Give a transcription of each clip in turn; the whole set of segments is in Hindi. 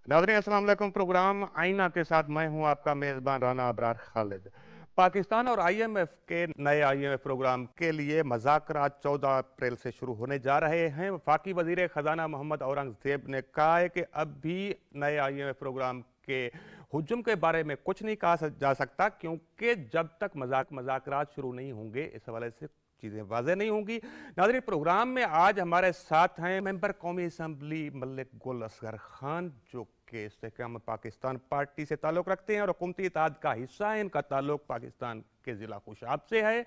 नाज़रीन अस्सलाम वालेकुम। प्रोग्राम आईना के साथ मैं हूं आपका मेज़बान राना अबरार खालिद। पाकिस्तान और आईएमएफ के नए आईएमएफ प्रोग्राम के लिए मज़ाकरात 14 अप्रैल से शुरू होने जा रहे हैं। वफाकी वज़ीर ख़जाना मोहम्मद औरंगज़ेब ने कहा है कि अब भी नए आईएमएफ प्रोग्राम के हुजूम के बारे में कुछ नहीं कहा जा सकता, क्योंकि जब तक मज़ाकरात शुरू नहीं होंगे इस हवाले से चीज़ें वाज़ेह नहीं होंगी। नाज़रीन, प्रोग्राम में आज हमारे साथ हैं मेंबर कौमी असम्बली मलिक गुल असगर खान, जो कि इस्तेहकाम पाकिस्तान पार्टी से ताल्लुक़ रखते हैं और हुकूमती इत्तेहाद का हिस्सा है। इनका ताल्लुक़ पाकिस्तान के ज़िला खुशाब से है।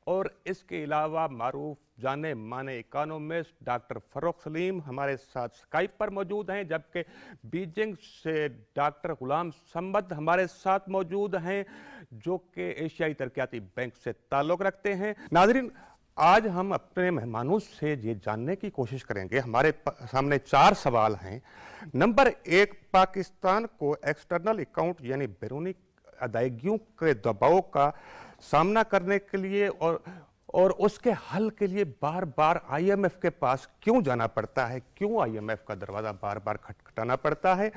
और इसके अलावा मारूफ जाने माने इकानोमिस्ट डॉक्टर फ़र्रुख सलीम हमारे साथ स्काइप पर मौजूद हैं, जबकि बीजिंग से डॉक्टर गुलाम समद हमारे साथ मौजूद हैं, जो कि एशियाई तरक्याती बैंक से ताल्लुक़ रखते हैं। नाज़रीन, आज हम अपने मेहमानों से ये जानने की कोशिश करेंगे। हमारे सामने 4 सवाल हैं। नंबर 1, पाकिस्तान को एक्सटर्नल अकाउंट यानी बैरूनी अदायगियों के दबाव का सामना करने के लिए और उसके हल के लिए बार बार आईएमएफ के पास क्यों जाना पड़ता है, क्यों आईएमएफ का दरवाज़ा बार बार खटखटाना पड़ता है।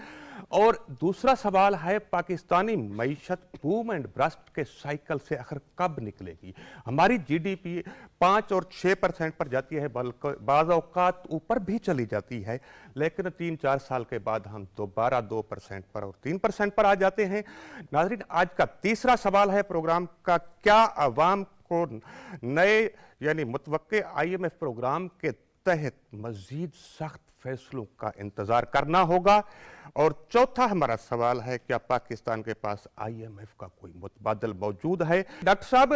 और दूसरा सवाल है, पाकिस्तानी मईशत बूम एंड ब्रस्ट के साइकिल से आखिर कब निकलेगी। हमारी जीडीपी 5 और 6% पर जाती है, बल्कि बाज़ औक़ात ऊपर भी चली जाती है, लेकिन 3-4 साल के बाद हम दोबारा 2% पर और 3% पर आ जाते हैं। नाज़रीन, आज का तीसरा सवाल है प्रोग्राम का, क्या अवाम को नए यानी मुतवक्के आईएमएफ प्रोग्राम के तहत मजीद सख्त फैसलों का इंतजार करना होगा। और चौथा हमारा सवाल है, क्या पाकिस्तान के पास आईएमएफ का कोई मुतबादल मौजूद है। डॉक्टर साहब,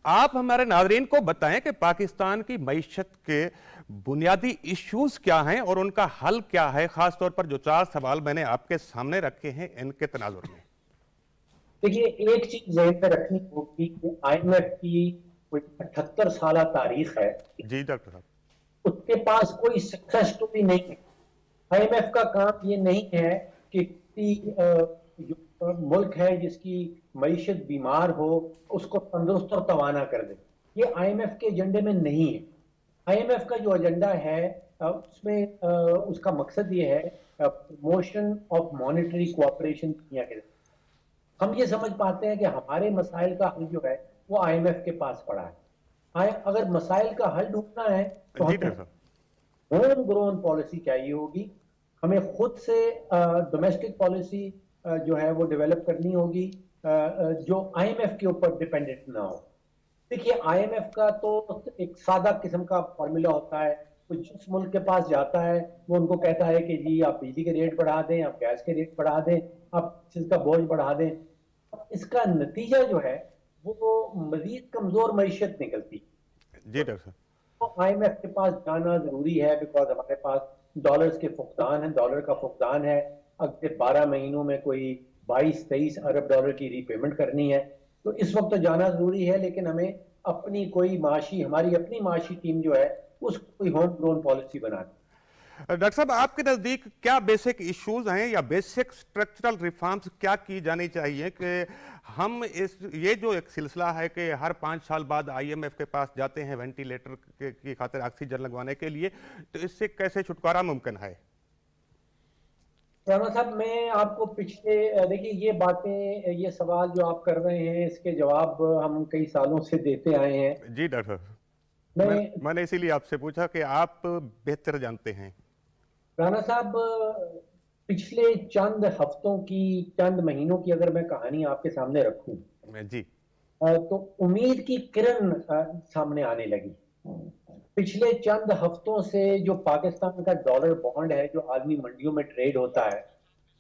आप हमारे नाज़रीन को बताएं कि पाकिस्तान की मईशत के बुनियादी इश्यूज क्या हैं और उनका हल क्या है, खासतौर पर जो 4 सवाल मैंने आपके सामने रखे हैं इनके तनाजुर में। देखिए, एक चीज ज़हन में रखनी होगी कि आईएमएफ की कोई 78 साल तारीख है। जी डॉक्टर साहब, उसके पास कोई सक्सेस स्टोरी नहीं है। आईएमएफ का काम ये नहीं है कि जो मुल्क है जिसकी मईशत बीमार हो उसको तंदुरुस्त और तवाना कर दे। ये आईएमएफ के एजेंडे में नहीं है। आईएमएफ का जो एजेंडा है उसमें उसका मकसद ये है प्रमोशन ऑफ मॉनेटरी कोऑपरेशन दुनिया के। हम ये समझ पाते हैं कि हमारे मसाइल का हल जो है वो आईएमएफ के पास पड़ा है। अगर मसाइल का हल ढूंढना है तो हमें होम ग्रोन पॉलिसी चाहिए होगी। हमें खुद से डोमेस्टिक पॉलिसी जो है वो डेवलप करनी होगी, जो आईएमएफ के ऊपर डिपेंडेंट ना हो। देखिए, आईएमएफ का तो एक सादा किस्म का फॉर्मूला होता है। तो जिस मुल्क के पास जाता है वो उनको कहता है कि जी आप बिजली के रेट बढ़ा दें, आप गैस के रेट बढ़ा दें, आप इसका बोझ बढ़ा दें। इसका नतीजा जो है वो मजीद कमजोर मईशत निकलती है। जी डॉक्टर साहब, तो आईएमएफ के पास जाना जरूरी है, बिकॉज हमारे पास डॉलर्स के फुकदान है, डॉलर का फुकदान है। अगले 12 महीनों में कोई 22-23 अरब डॉलर की रीपेमेंट करनी है। तो इस वक्त तो जाना जरूरी है, लेकिन हमें अपनी कोई हमारी अपनी माशी टीम जो है उसको कोई होम ग्रोन पॉलिसी बनानी। डॉक्टर साहब, आपके नज़दीक क्या बेसिक इश्यूज हैं या बेसिक स्ट्रक्चरल रिफॉर्म्स क्या की जानी चाहिए कि हम ये जो एक सिलसिला है कि हर 5 साल बाद आईएमएफ के पास जाते हैं वेंटिलेटर की खातिर ऑक्सीजन लगवाने के लिए, तो इससे कैसे छुटकारा मुमकिन है। राना साहब, मैं आपको पिछले देखिए ये बातें, ये सवाल जो आप कर रहे हैं इसके जवाब हम कई सालों से देते आए हैं। जी डॉक्टर साहब, मैंने इसीलिए आपसे पूछा कि आप बेहतर जानते हैं। राना साहब, पिछले चंद हफ्तों की, चंद महीनों की अगर मैं कहानी आपके सामने रखूं जी, तो उम्मीद की किरण सामने आने लगी। पिछले चंद हफ्तों से जो पाकिस्तान का डॉलर बॉन्ड है जो आलमी मंडियों में ट्रेड होता है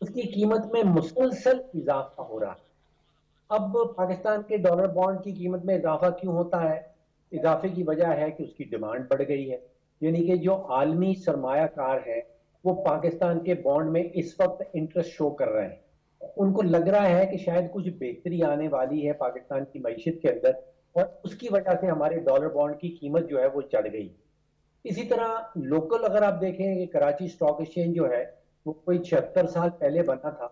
उसकी कीमत में मुसलसल इजाफा हो रहा है। अब पाकिस्तान के डॉलर बॉन्ड की कीमत में इजाफा क्यों होता है? इजाफे की वजह है कि उसकी डिमांड बढ़ गई है। यानी कि जो आलमी सरमायाकार है वो पाकिस्तान के बॉन्ड में इस वक्त इंटरेस्ट शो कर रहे हैं। उनको लग रहा है कि शायद कुछ बेहतरी आने वाली है पाकिस्तान की मईशत के अंदर, और उसकी वजह से हमारे डॉलर बॉन्ड की कीमत जो है वो चढ़ गई। इसी तरह लोकल अगर आप देखें कि कराची स्टॉक एक्सचेंज जो है वो कोई 76 साल पहले बना था,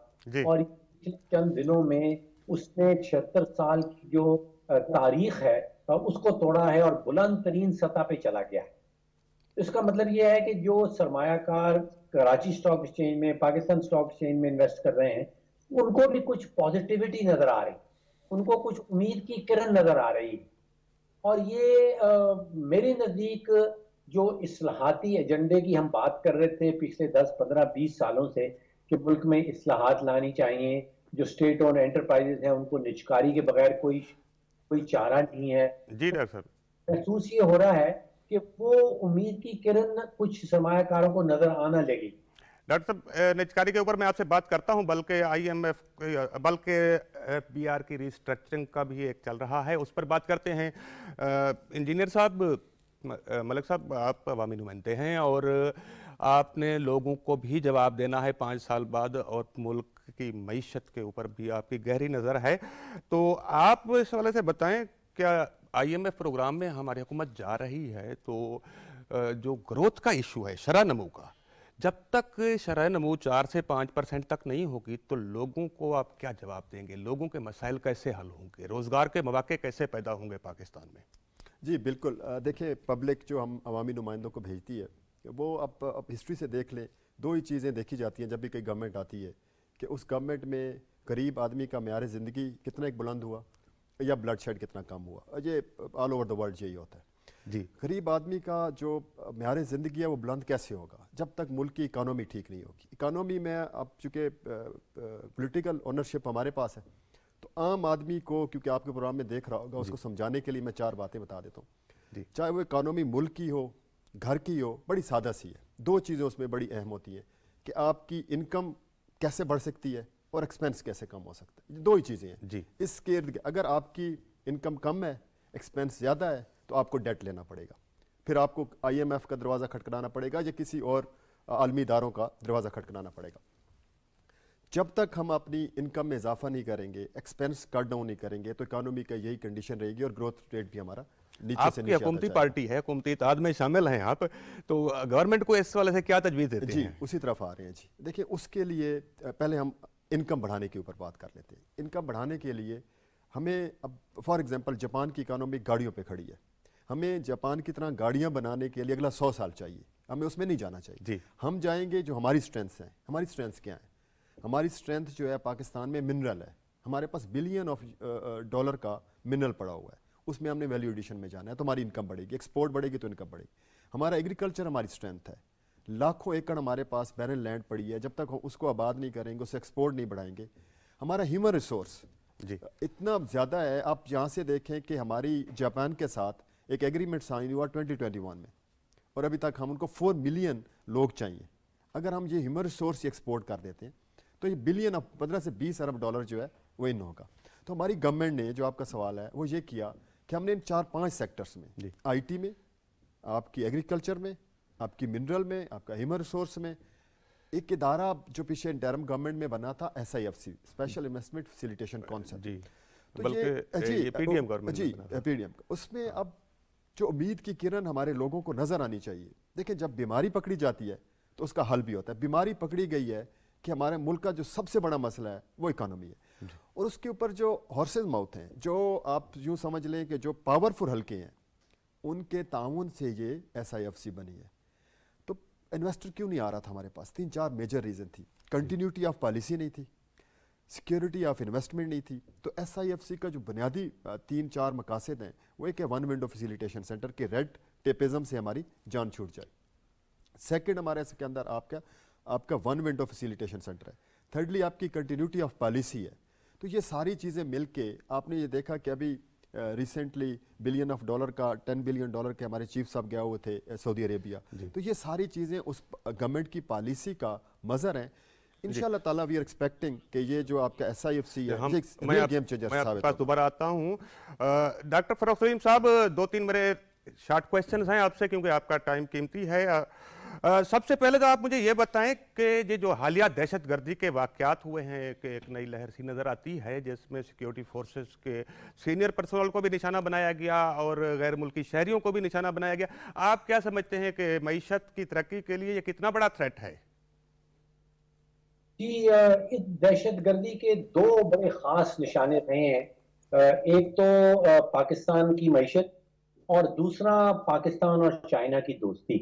और पिछले चंद दिनों में उसने 76 साल की जो तारीख है उसको तोड़ा है और बुलंद तरीन सतह पे चला गया है। इसका मतलब ये है कि जो सरमायाकार कराची स्टॉक एक्सचेंज में, पाकिस्तान स्टॉक एक्सचेंज में इन्वेस्ट कर रहे हैं, उनको भी कुछ पॉजिटिविटी नजर आ रही, उनको कुछ उम्मीद की किरण नजर आ रही है। और ये मेरे नज़दीक जो इस्लाहाती एजेंडे की हम बात कर रहे थे पिछले 10, 15, 20 सालों से कि मुल्क में इस्लाहात लानी चाहिए, जो स्टेट ओन एंटरप्राइजेज हैं उनको निजकारी के बगैर कोई कोई चारा नहीं है, जी डॉक्टर साहब। महसूस ये हो रहा है कि वो उम्मीद की किरण कुछ सरमायाकारों को नजर आना लगी। डॉक्टर साहब, निजकारी के ऊपर मैं आपसे बात करता हूं, बल्कि आईएमएफ बल्कि एफबीआर की रिस्ट्रक्चरिंग का भी एक चल रहा है, उस पर बात करते हैं। इंजीनियर साहब, मलिक साहब, आप अवामी नुमाइंदे हैं और आपने लोगों को भी जवाब देना है 5 साल बाद, और मुल्क की मईशत के ऊपर भी आपकी गहरी नज़र है। तो आप इस हवाले से बताएं, क्या आईएमएफ प्रोग्राम में हमारी हुकूमत जा रही है तो जो ग्रोथ का इशू है, शरह नमू का, जब तक शरह नमू 4 से 5% तक नहीं होगी तो लोगों को आप क्या जवाब देंगे? लोगों के मसाइल कैसे हल होंगे? रोज़गार के मौके कैसे पैदा होंगे पाकिस्तान में? जी बिल्कुल, देखिए पब्लिक जो हम अवामी नुमाइंदों को भेजती है, वो अब हिस्ट्री से देख लें, दो ही चीज़ें देखी जाती हैं जब भी कोई गवर्नमेंट आती है, कि उस गवर्नमेंट में गरीब आदमी का म्यार ज़िंदगी कितना एक बुलंद हुआ या ब्लड शेड कितना कम हुआ। ये ऑल ओवर द वर्ल्ड यही होता है जी। गरीब आदमी का जो म्यार ज़िंदगी है वो बुलंद कैसे होगा? जब तक मुल्क की इकानमी ठीक नहीं होगी। इकानमी में अब चूँकि पॉलिटिकल ओनरशिप हमारे पास है, तो आम आदमी को, क्योंकि आपके प्रोग्राम में देख रहा होगा, उसको समझाने के लिए मैं 4 बातें बता देता हूँ। चाहे वो इकानमी मुल्क की हो, घर की हो, बड़ी सादा सी है। 2 चीज़ें उसमें बड़ी अहम होती हैं कि आपकी इनकम कैसे बढ़ सकती है और एक्सपेंस कैसे कम हो सकता है। 2 ही चीज़ें हैं जी। इसके इर्द अगर आपकी इनकम कम है, एक्सपेंस ज़्यादा है, तो आपको डेट लेना पड़ेगा, फिर आपको आईएमएफ का दरवाज़ा खटखटाना पड़ेगा या किसी और आलमी इदारों का दरवाज़ा खटखटाना पड़ेगा। जब तक हम अपनी इनकम में इजाफा नहीं करेंगे, एक्सपेंस कट डाउन नहीं करेंगे, तो इकानमी का यही कंडीशन रहेगी और ग्रोथ रेट भी हमारा नीचे से नीचे। आपकी हुकूमती पार्टी है, हुकूमती इत्तेहाद में शामिल हैं आप, तो गवर्नमेंट को इस वाले से क्या तजवीज़ देते हैं? जी उसी तरफ आ रहे हैं जी। देखिए उसके लिए पहले हम इनकम बढ़ाने के ऊपर बात कर लेते हैं। इनकम बढ़ाने के लिए हमें, अब फॉर एग्जांपल जापान की इकानमी गाड़ियों पे खड़ी है, हमें जापान की तरह गाड़ियां बनाने के लिए अगला 100 साल चाहिए, हमें उसमें नहीं जाना चाहिए जी। हम जाएंगे जो हमारी स्ट्रेंथ्स हैं। हमारी स्ट्रेंथ्स क्या है? हमारी स्ट्रेंथ जो है पाकिस्तान में मिनरल है, हमारे पास बिलियन ऑफ डॉलर का मिनरल पड़ा हुआ है, उसमें हमने वैल्यू एडिशन में जाना है, तो हमारी इनकम बढ़ेगी, एक्सपोर्ट बढ़ेगी तो इनकम बढ़ेगी। हमारा एग्रीकल्चर हमारी स्ट्रेंथ है, लाखों एकड़ हमारे पास बैरन लैंड पड़ी है, जब तक हम उसको आबाद नहीं करेंगे, उससे एक्सपोर्ट नहीं बढ़ाएंगे। हमारा ह्यूमन रिसोर्स जी इतना ज़्यादा है। आप यहाँ से देखें कि हमारी जापान के साथ एक एग्रीमेंट साइन हुआ 2021 में, और अभी तक हम उनको 4 मिलियन लोग चाहिए। अगर हम ये ह्यूमन रिसोर्स एक्सपोर्ट कर देते हैं तो ये बिलियन ऑफ 15 से 20 अरब डॉलर जो है वो इन होगा। तो हमारी गवर्नमेंट ने, जो आपका सवाल है, वो ये किया कि हमने इन 4-5 सेक्टर्स में, आईटी में, आपकी एग्रीकल्चर में, आपकी मिनरल में, आपका ह्यूमन रिसोर्स में, एक इदारा जो पीछे इंटरिम गवर्नमेंट में बना था, SIFC, special investment facilitation council जी, तो ये पीडीएम गवर्नमेंट जी, पीडीएम। उसमें अब जो उम्मीद की किरण हमारे लोगों को नजर आनी चाहिए। देखिए जब बीमारी पकड़ी जाती है तो उसका हल भी होता है। बीमारी पकड़ी गई है कि हमारे मुल्क का जो सबसे बड़ा मसला है वो इकानमी है, और उसके ऊपर जो हॉर्सेस माउथ हैं, जो आप यूँ समझ लें कि जो पावरफुल हल्के हैं, उनके ताउन से ये SIFC बनी है। तो इन्वेस्टर क्यों नहीं आ रहा था हमारे पास? 3-4 मेजर रीज़न थी। कंटिन्यूटी ऑफ पॉलिसी नहीं थी, सिक्योरिटी ऑफ इन्वेस्टमेंट नहीं थी। तो SIFC का जो बुनियादी 3-4 मकासद हैं, वो एक है वन विंडो फैसिलिटेशन सेंटर के रेड टेपिज्म से हमारी जान छूट जाए। सेकंड, हमारे इसके अंदर आपका वन विंडो फैसिलिटेशन सेंटर है। थर्डली, आपकी कंटिन्यूटी ऑफ पॉलिसी है। तो ये सारी चीज़ें मिलके आपने ये देखा कि अभी रिसेंटली बिलियन ऑफ डॉलर का, 10 बिलियन डॉलर के हमारे चीफ साहब गए हुए थे सऊदी अरेबिया। तो ये सारी चीज़ें उस गवर्नमेंट की पॉलिसी का मज़र है। इंशाल्लाह ताला वी आर एक्सपेक्टिंग कि ये जो आपका SIFC है, मैं गेम चेंजर साबित होगा। दोबारा आता हूँ डॉक्टर फर्रुख सलीम साहब, 2-3 मेरे शॉर्ट क्वेश्चंस हैं आपसे, क्योंकि आपका टाइम कीमती है। सबसे पहले तो आप मुझे ये बताएं कि ये जो हालिया दहशतगर्दी के वाक़यात हुए हैं, कि एक नई लहर सी नज़र आती है जिसमें सिक्योरिटी फोर्सेस के सीनियर पर्सनल को भी निशाना बनाया गया और गैर मुल्की शहरियों को भी निशाना बनाया गया। आप क्या समझते हैं कि मईशत की तरक्की के लिए ये कितना बड़ा थ्रेट है? जी, इस दहशतगर्दी के 2 बड़े ख़ास निशाने रहे हैं। एक तो पाकिस्तान की मईशत और दूसरा पाकिस्तान और चाइना की दोस्ती।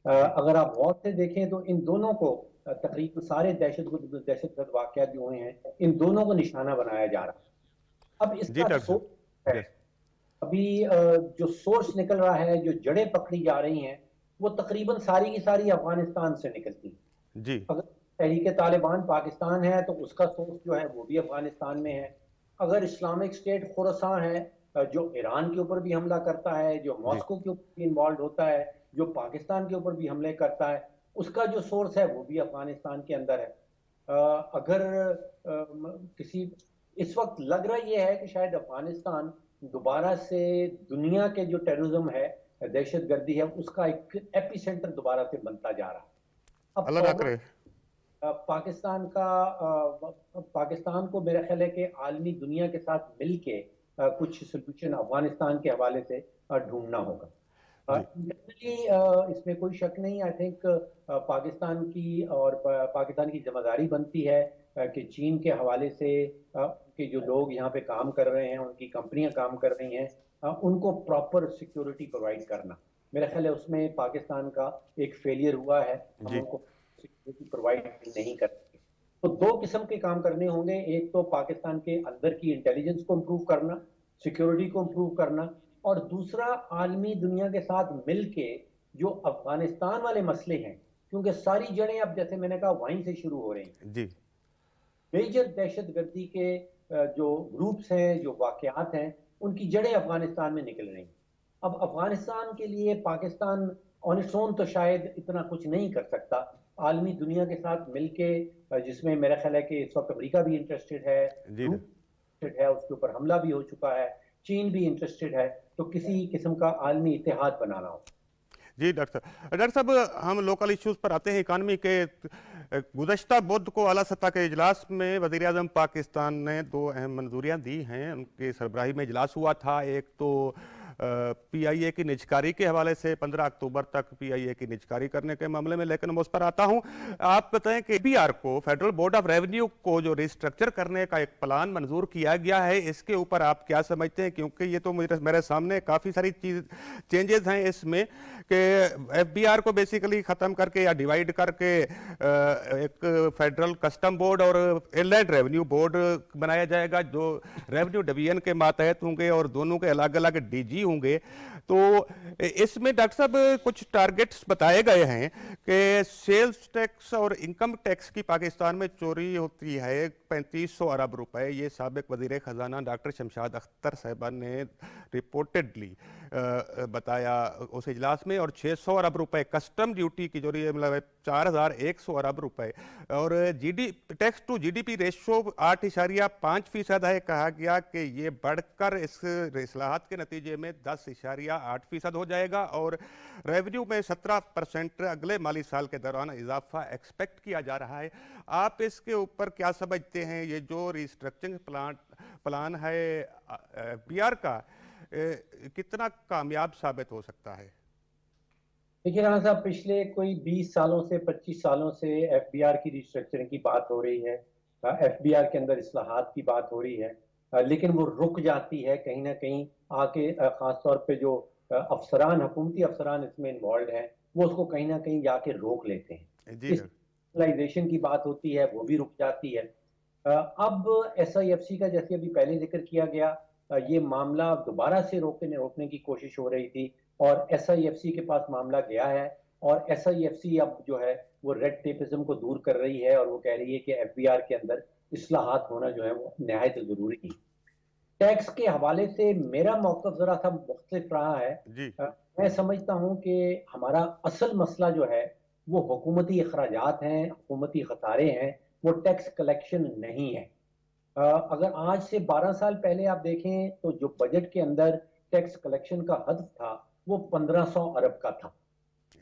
अगर आप गौर से देखें तो इन दोनों को तकरीबन सारे दहशतगर्द वाकयात जो हुए हैं, इन दोनों को निशाना बनाया जा रहा है। अब जी इसका डॉक्टर साहब। सोर्स है, यस। अभी जो सोर्स निकल रहा है, जो जड़ें पकड़ी जा रही हैं, वो तकरीबन सारी की सारी अफगानिस्तान से निकलती हैं। जी अगर तहरीक तालिबान पाकिस्तान है तो उसका सोर्स जो है वो भी अफगानिस्तान में है। अगर इस्लामिक स्टेट खुरासान है, जो ईरान के ऊपर भी हमला करता है, जो जी मॉस्को के ऊपर भी इन्वॉल्व होता है, जो पाकिस्तान के ऊपर भी हमले करता है, उसका जो सोर्स है वो भी अफगानिस्तान के अंदर है। अगर किसी इस वक्त लग रहा ये है कि शायद अफगानिस्तान दोबारा से दुनिया के जो टेररिज्म है, दहशतगर्दी है, उसका एक एपिसेंटर दोबारा से बनता जा रहा है। अब अल्लाह ना प्रॉब्लम करे। पाकिस्तान को मेरा ख्याल है कि आलमी दुनिया के साथ मिलके कुछ सोल्यूशन अफगानिस्तान के हवाले से ढूंढना होगा। जी जनरली इसमें कोई शक नहीं। आई थिंक पाकिस्तान की और पाकिस्तान की जिम्मेदारी बनती है कि चीन के हवाले से उनके जो लोग यहाँ पे काम कर रहे हैं, उनकी कंपनियां काम कर रही हैं, उनको प्रॉपर सिक्योरिटी प्रोवाइड करना। मेरा ख्याल है उसमें पाकिस्तान का एक फेलियर हुआ है, हम जी उनको सिक्योरिटी प्रोवाइड नहीं कर सके। तो दो किस्म के काम करने होंगे, एक तो पाकिस्तान के अंदर की इंटेलिजेंस को इम्प्रूव करना, सिक्योरिटी को इम्प्रूव करना, और दूसरा आलमी दुनिया के साथ मिलके जो अफगानिस्तान वाले मसले हैं, क्योंकि सारी जड़ें अब जैसे मैंने कहा वहीं से शुरू हो रही हैं। जी मेजर दहशतगर्दी के जो ग्रुप्स हैं, जो वाकयात हैं, उनकी जड़ें अफगानिस्तान में निकल रही हैं। अब अफगानिस्तान के लिए पाकिस्तान ऑन इट्स ओन तो शायद इतना कुछ नहीं कर सकता। आलमी दुनिया के साथ मिलके, जिसमें मेरा ख्याल है कि इस वक्त अमेरिका भी इंटरेस्टेड है, जी रूस इंटरेस्टेड है, उसके ऊपर हमला भी हो चुका है, चीन भी इंटरेस्टेड है, तो किसी किस्म का आलमी इत्तेहाद बनाना हो। जी डॉक्टर साहब, हम लोकल इश्यूज पर आते हैं इकानमी के। गुज़श्ता बुध को आला सतह के इजलास में वज़ीर आज़म पाकिस्तान ने दो अहम मंजूरियां दी हैं। उनकी सरबराही में इजलास हुआ था। एक तो PIA की निजकारी के हवाले से 15 अक्टूबर तक PIA की निजकारी करने के मामले में, लेकिन मैं उस पर आता हूं। आप बताएं कि APR को, फेडरल बोर्ड ऑफ रेवेन्यू को जो रिस्ट्रक्चर करने का एक प्लान मंजूर किया गया है, इसके ऊपर आप क्या समझते हैं? क्योंकि ये तो मेरे सामने काफ़ी सारी चेंजेस हैं इसमें कि FBR को बेसिकली ख़त्म करके या डिवाइड करके एक फेडरल कस्टम बोर्ड और इनलैंड रेवेन्यू बोर्ड बनाया जाएगा, जो रेवेन्यू डिवीजन के मातहत होंगे और दोनों के अलग अलग DG होंगे। तो इसमें डॉक्टर साहब कुछ टारगेट्स बताए गए हैं कि सेल्स टैक्स और इनकम टैक्स की पाकिस्तान में चोरी होती है 3500 अरब रुपए। ये साबिक वजीर खजाना डॉक्टर शमशाद अख्तर साहिबा ने रिपोर्टेडली बताया उस इजलास में। और 600 अरब रुपए कस्टम ड्यूटी की चोरी, मतलब 4100 अरब रुपए। और टैक्स टू GDP रेशो 8.5% है। कहा गया कि ये बढ़कर इस इस्लाहात के नतीजे में 10.8% हो जाएगा और रेवेन्यू में 17% अगले माली साल के दौरान इजाफा एक्सपेक्ट किया जा रहा है। आप इसके ऊपर क्या समझते हैं? ये जो रिस्ट्रक्चरिंग प्लान है PR का, कितना कामयाब साबित हो सकता है? देखिए राणा साहब, पिछले कोई 20 सालों से 25 सालों से FBR की रिस्ट्रक्चरिंग की बात हो रही है, FBR के अंदर इस्लाहात की बात हो रही है, लेकिन वो रुक जाती है कहीं ना कहीं आके। खास तौर पे जो हुकूमती अफसरान इसमें इन्वॉल्व हैं, वो उसको कहीं ना कहीं जाके रोक लेते हैं। जी इस्लाइजेशन की बात होती है, वो भी रुक जाती है। अब SIFC का, जैसे अभी पहले जिक्र किया गया, ये मामला दोबारा से रोकने की कोशिश हो रही थी और SIFC के पास मामला गया है और SIFC अब जो है वो रेड टेपिज्म को दूर कर रही है और वो कह रही है कि FBR के अंदर इस्लाहात होना जो है वो निहायत जरूरी है। टैक्स के हवाले से मेरा मौक़िफ़ जरा सा मुख्तलिफ रहा है। जी मैं समझता हूं कि हमारा असल मसला जो है वो हुकूमती अखराजात हैं, हुकूमती खसारे हैं, वो टैक्स कलेक्शन नहीं है। अगर आज से 12 साल पहले आप देखें तो जो बजट के अंदर टैक्स कलेक्शन का हद था वो 1500 अरब का था,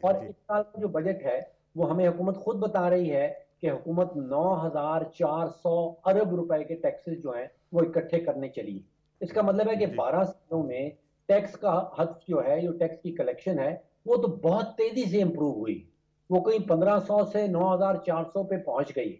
और जी इस साल का जो बजट है वो हमें हुकूमत खुद बता रही है कि हुकूमत 9400 अरब रुपए के टैक्सेस जो हैं वो इकट्ठे करने चली है। इसका मतलब है कि जी 12 सालों में टैक्स का हद जो है, जो टैक्स की कलेक्शन है, वो तो बहुत तेजी से इंप्रूव हुई। वो कहीं 1500 से 9400 पे पहुंच गई।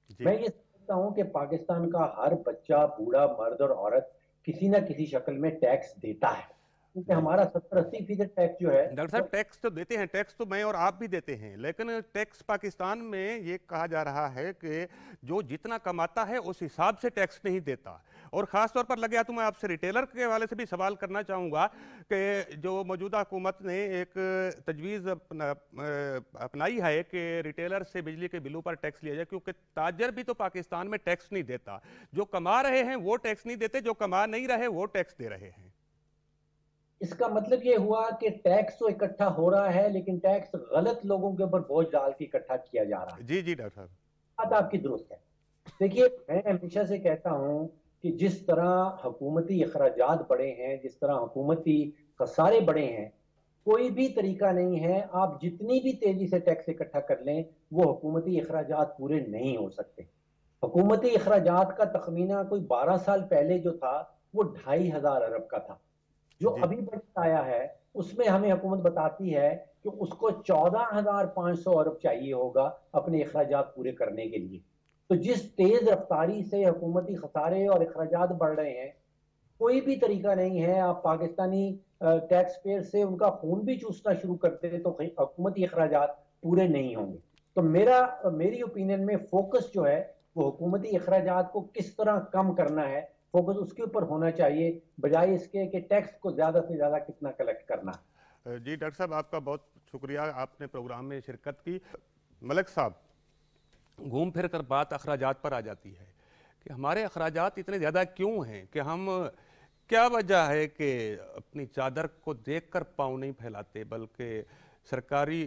जी मैं ये समझता हूं कि पाकिस्तान का हर बच्चा, बूढ़ा, मर्द और औरत किसी ना किसी शक्ल में टैक्स देता है। क्योंकि हमारा 70-80% टैक्स जो है डॉक्टर साहब टैक्स तो देते हैं, टैक्स तो मैं और आप भी देते हैं, लेकिन टैक्स पाकिस्तान में ये कहा जा रहा है कि जो जितना कमाता है उस हिसाब से टैक्स नहीं देता। और ख़ास तौर पर लग गया तो मैं आपसे रिटेलर के हवाले से भी सवाल करना चाहूँगा कि जो मौजूदा हुकूमत ने एक तजवीज़ अपनाई है कि रिटेलर से बिजली के बिलों पर टैक्स लिया जाए, क्योंकि ताजर भी तो पाकिस्तान में टैक्स नहीं देता। जो कमा रहे हैं वो टैक्स नहीं देते, जो कमा नहीं रहे वो टैक्स दे रहे हैं। इसका मतलब ये हुआ कि टैक्स तो इकट्ठा हो रहा है, लेकिन टैक्स गलत लोगों के ऊपर बोझ डाल के इकट्ठा किया जा रहा है। जी जी डॉक्टर साहब, बात आपकी दुरुस्त है। देखिए, मैं हमेशा से कहता हूं कि जिस तरह हुकूमती अखराजात बढ़े हैं, जिस तरह हुकूमती खसारे बढ़े हैं, कोई भी तरीका नहीं है, आप जितनी भी तेजी से टैक्स इकट्ठा कर लें, वो हुकूमती अखराजात पूरे नहीं हो सकते। हुकूमती अखराजात का तखमीना कोई 12 साल पहले जो था वो 2,500 अरब का था। जो अभी बजट आया है उसमें हमें हुकूमत बताती है कि उसको 14,500 अरब चाहिए होगा अपने अखराजात पूरे करने के लिए। तो जिस तेज रफ्तारी से हुकूमती खसारे और अखराजात बढ़ रहे हैं, कोई भी तरीका नहीं है, आप पाकिस्तानी टैक्स पेयर से उनका खून भी चूसना शुरू करते हैं तो हुकूमती अखराजात पूरे नहीं होंगे। तो मेरी ओपिनियन में फोकस जो है वो हुकूमती अखराजात को किस तरह कम करना है, फोकस उसके ऊपर होना चाहिए, बजाय इसके कि टैक्स को ज्यादा से ज्यादा कितना कलेक्ट करना। जी डॉक्टर साहब, आपका बहुत शुक्रिया, आपने प्रोग्राम में शिरकत की। मलिक साहब, घूम फिर कर बात अखराजात पर आ जाती है कि हमारे अखराजात इतने ज़्यादा क्यों हैं, कि हम क्या वजह है कि अपनी चादर को देखकर पाँव नहीं फैलाते, बल्कि सरकारी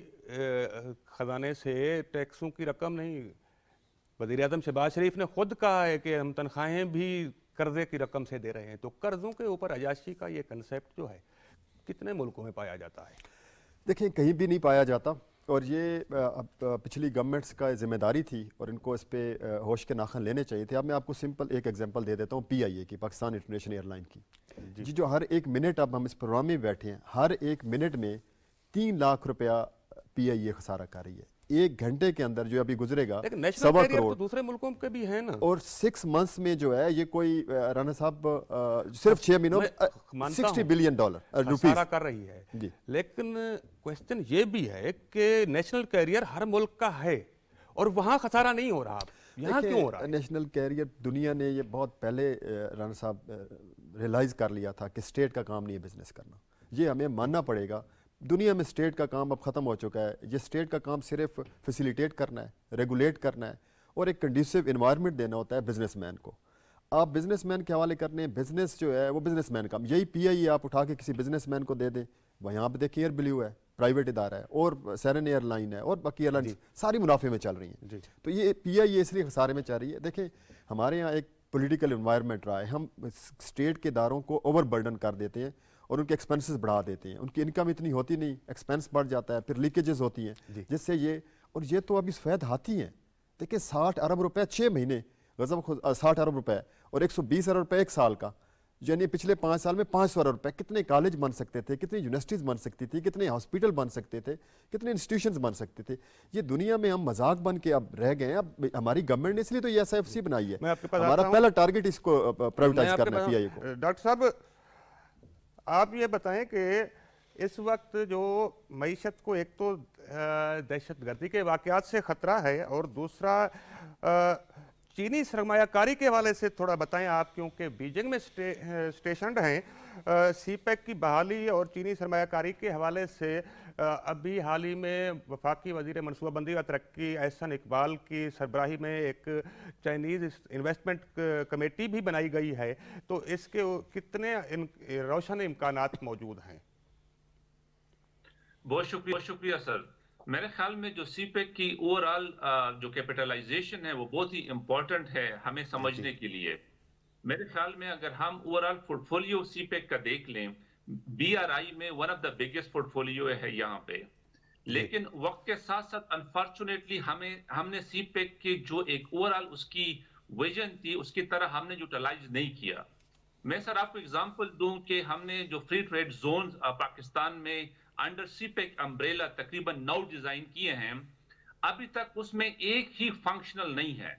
खजाने से टैक्सों की रकम नहीं। वज़ीर आज़म शहबाज शरीफ ने खुद कहा है कि हम तनख्वाहें भी कर्जे की रकम से दे रहे हैं। तो कर्जों के ऊपर अयाशी का ये कंसेप्ट जो है कितने मुल्कों में पाया जाता है? देखिए, कहीं भी नहीं पाया जाता, और ये पिछली गवर्नमेंट्स का जिम्मेदारी थी और इनको इस पे होश के नाखन लेने चाहिए थे। अब मैं आपको सिंपल एक एग्जांपल दे देता हूँ, PIA की, पाकिस्तान इंटरनेशनल एयरलाइन की जी, जो हर एक मिनट, अब हम इस प्रोग्राम में बैठे हैं, हर एक मिनट में 3 लाख रुपया PIA खसारा कर रही है। 1 घंटे के अंदर जो अभी गुजरेगा 1.25 करोड़, तो दूसरे मुल्कों के भी है ना। और 6 मंथ्स में जो है ये कोई राना साहब सिर्फ 6 महीनों में $60 बिलियन रुपीस कर रही है जी। लेकिन क्वेश्चन ये भी है कि नेशनल कैरियर हर मुल्क का है और वहां खसारा नहीं हो रहा, यहाँ क्यों हो रहा है? नेशनल कैरियर दुनिया ने ये बहुत पहले राना साहब रियलाइज कर लिया था कि स्टेट का काम नहीं है बिजनेस करना। ये हमें मानना पड़ेगा, दुनिया में स्टेट का काम अब ख़त्म हो चुका है। ये स्टेट का काम सिर्फ फैसिलिटेट करना है, रेगुलेट करना है और एक कंड्यूसिव इन्वायरमेंट देना होता है बिजनेसमैन को। आप बिजनेसमैन के हवाले करने हैं, बिजनेस जो है वो बिजनेसमैन का, यही PIA आप उठा के किसी बिजनेसमैन को दे दें, वहाँ पे देखिए एयर ब्लू है, प्राइवेट इदारा है, और सेरेन एयरलाइन है, और बाकी एयरलाइन सारी मुनाफे में चल रही हैं। तो ये PIA इसलिए खसारे में चल रही है। देखें, हमारे यहाँ एक पॉलिटिकल इन्वायरमेंट रहा है, हम स्टेट के इदारों को ओवर बर्डन कर देते हैं और उनके एक्सपेंसेस बढ़ा देते हैं, उनकी इनकम इतनी होती नहीं, एक्सपेंस बढ़ जाता है, फिर लीकेजेस होती हैं, जिससे ये तो अभी सफ़ेद हाथी हैं। देखिए, 60 अरब रुपए 6 महीने, गजब, 60 अरब रुपए और 120 अरब रुपए 1 साल का, यानी पिछले 5 साल में 500 अरब रुपए। कितने कॉलेज बन सकते थे, कितनी यूनिवर्सिटीज़ बन सकती थी, कितने हॉस्पिटल बन सकते थे, कितने इंस्टीट्यूशंस बन सकते थे। ये दुनिया में हम मजाक बन के अब रह गए हैं। अब हमारी गवर्नमेंट ने इसलिए तो ये SIFC बनाई है, हमारा पहला टारगेट इसको प्राइवेटाइज करना है PIA को। डॉक्टर साहब, आप ये बताएं कि इस वक्त जो मईशत को एक तो दहशतगर्दी के वाक़यात से ख़तरा है और दूसरा चीनी सरमायाकारी के हवाले से थोड़ा बताएं आप, क्योंकि बीजिंग में स्टेशनड हैं। CPEC की बहाली और चीनी सरमायाकारी के हवाले से अभी हाल ही में वफाकी वज़ीर मनसूबाबंदी व तरक्की एहसन इकबाल की सरबराही में एक चाइनीज़ इन्वेस्टमेंट कमेटी भी बनाई गई है। तो इसके कितने रोशन इम्कानात मौजूद हैं? बहुत शुक्रिया सर। मेरे ख्याल में जो CPEC की ओवरऑल जो कैपिटलाइजेशन है वो बहुत ही इंपॉर्टेंट है हमें समझने के लिए। मेरे ख्याल में अगर हम ओवरऑल पोर्टफोलियो CPEC का देख लें, BRI में one of the biggest portfolio है यहाँ पे, लेकिन वक्त के साथ साथ अनफॉर्चुनेटली हमने CPEC की जो एक ओवरऑल उसकी विजन थी उसकी तरह हमने यूटिलाइज नहीं किया। मैं सर आपको एग्जांपल दूं कि हमने जो फ्री ट्रेड जोन पाकिस्तान में अंडर CPEC अम्ब्रेला तकरीबन 9 डिजाइन किए हैं, अभी तक उसमें एक ही फंक्शनल नहीं है।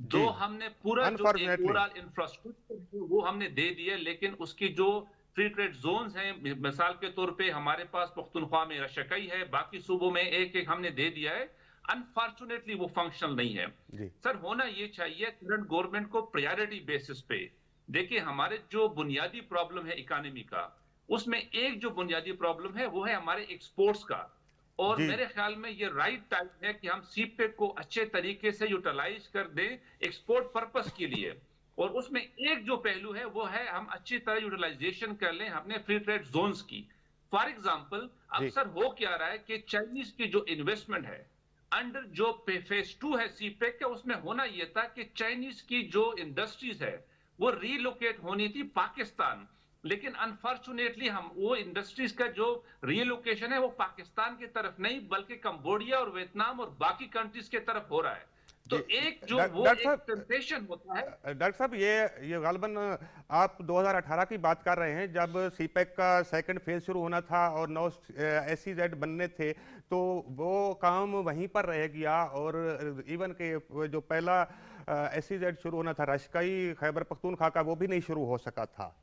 जो हमने पूरा जो ओवरऑल इंफ्रास्ट्रक्चर वो हमने दे दिया, लेकिन उसकी जो फ्री ट्रेड जोन्स हैं, मिसाल के तौर पे हमारे पास पख्तूनख्वा में रशकई है, बाकी सूबों में एक एक हमने दे दिया है। अनफॉर्चुनेटली वो फंक्शनल नहीं है। सर होना ये चाहिए करंट गवर्नमेंट को प्रायोरिटी बेसिस पे, देखिए हमारे जो बुनियादी प्रॉब्लम है इकोनॉमी का, उसमें एक जो बुनियादी प्रॉब्लम है वो है हमारे एक्सपोर्ट्स का। और मेरे ख्याल में ये राइट टाइम है कि हम सीपेक को अच्छे तरीके से यूटिलाइज कर दें एक्सपोर्ट पर्पस के लिए। और उसमें एक जो पहलू है वो है हम अच्छी तरह यूटिलाइजेशन कर लें अपने फ्री ट्रेड जोन्स की। फॉर एग्जांपल अक्सर हो क्या रहा है कि चाइनीज की जो इन्वेस्टमेंट है अंडर जो फेज 2 है सीपेक के, उसमें होना यह था कि चाइनीज की जो इंडस्ट्रीज है वो रीलोकेट होनी थी पाकिस्तान, लेकिन अनफॉर्चुनेटली हम वो इंडस्ट्रीज का जो रीलोकेशन है वो पाकिस्तान की तरफ नहीं बल्कि कंबोडिया और वियतनाम और बाकी कंट्रीज की तरफ हो रहा है। तो एक जो वो एक टेम्पटेशन होता है। डॉक्टर साहब ये गालबन आप 2018 की बात कर रहे हैं जब सीपेक का सेकंड फेज शुरू होना था और 9 SEZ बनने थे, तो वो काम वहीं पर रह गया और इवन के जो पहला SEZ शुरू होना था रशकई खैबर पख्तूनख्वा का, वो भी नहीं शुरू हो सका था।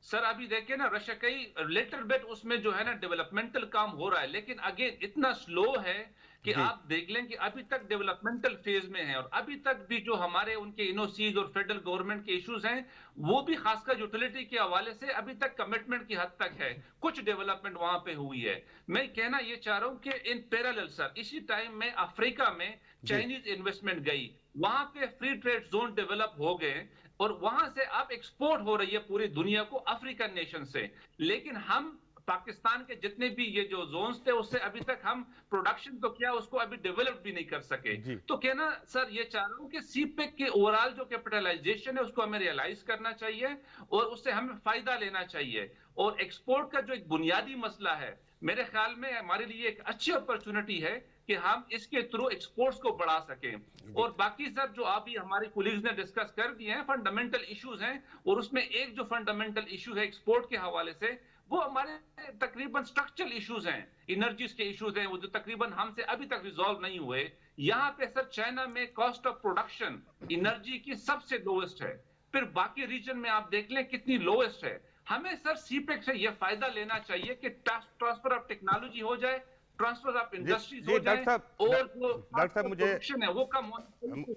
सर अभी देखिए ना रशकई लिटिल बिट उसमें जो है ना डेवलपमेंटल काम हो रहा है, लेकिन अगेन इतना स्लो है कि आप देख लें कि अभी तक डेवलपमेंटल फेज में है और अभी तक भी जो हमारे उनके इनोसीज और फेडरल गवर्नमेंट के इश्यूज हैं वो भी खासकर यूटिलिटी के हवाले से अभी तक कमिटमेंट की हद तक है, कुछ डेवलपमेंट वहां पे हुई है। मैं कहना ये चाह रहा हूं कि इन पैरेलल सर इसी टाइम में अफ्रीका में चाइनीज इन्वेस्टमेंट गई, वहां पे फ्री ट्रेड जोन डेवलप हो गए और वहां से अब एक्सपोर्ट हो रही है पूरी दुनिया को अफ्रीकन नेशन से। लेकिन हम पाकिस्तान के जितने भी ये जो जोन्स थे उससे अभी तक हम प्रोडक्शन तो क्या उसको अभी डेवलप भी नहीं कर सके। तो कहना सर ये चाह रहा हूं कि सीपेक के ओवरऑल जो कैपिटलाइजेशन है उसको हमें रियलाइज करना चाहिए और उससे हमें फायदा लेना चाहिए। और एक्सपोर्ट का जो एक बुनियादी मसला है मेरे ख्याल में हमारे लिए एक अच्छी अपॉर्चुनिटी है कि हम इसके थ्रू एक्सपोर्ट्स को बढ़ा सकें। और बाकी सर जो अभी हमारे कोलीग्स ने डिस्कस कर दिए हैं फंडामेंटल इश्यूज हैं, और उसमें एक जो फंडामेंटल इश्यू है एक्सपोर्ट के हवाले से वो हमारे तकरीबन स्ट्रक्चरल इश्यूज हैं, एनर्जीज के इश्यूज हैं, वो जो तकरीबन हमसे अभी तक रिजॉल्व नहीं हुए। यहाँ पे सर चाइना में कॉस्ट ऑफ प्रोडक्शन एनर्जी की सबसे लोएस्ट है, फिर बाकी रीजन में आप देख लें कितनी लोएस्ट है। हमें सर सीपेक से यह फायदा लेना चाहिए कि ट्रांसफर ऑफ टेक्नोलॉजी हो जाए, ट्रांसफर ऑफ इंडस्ट्रीज हो जाए और जो डॉक्टर साहब प्रोडक्शन है वो कम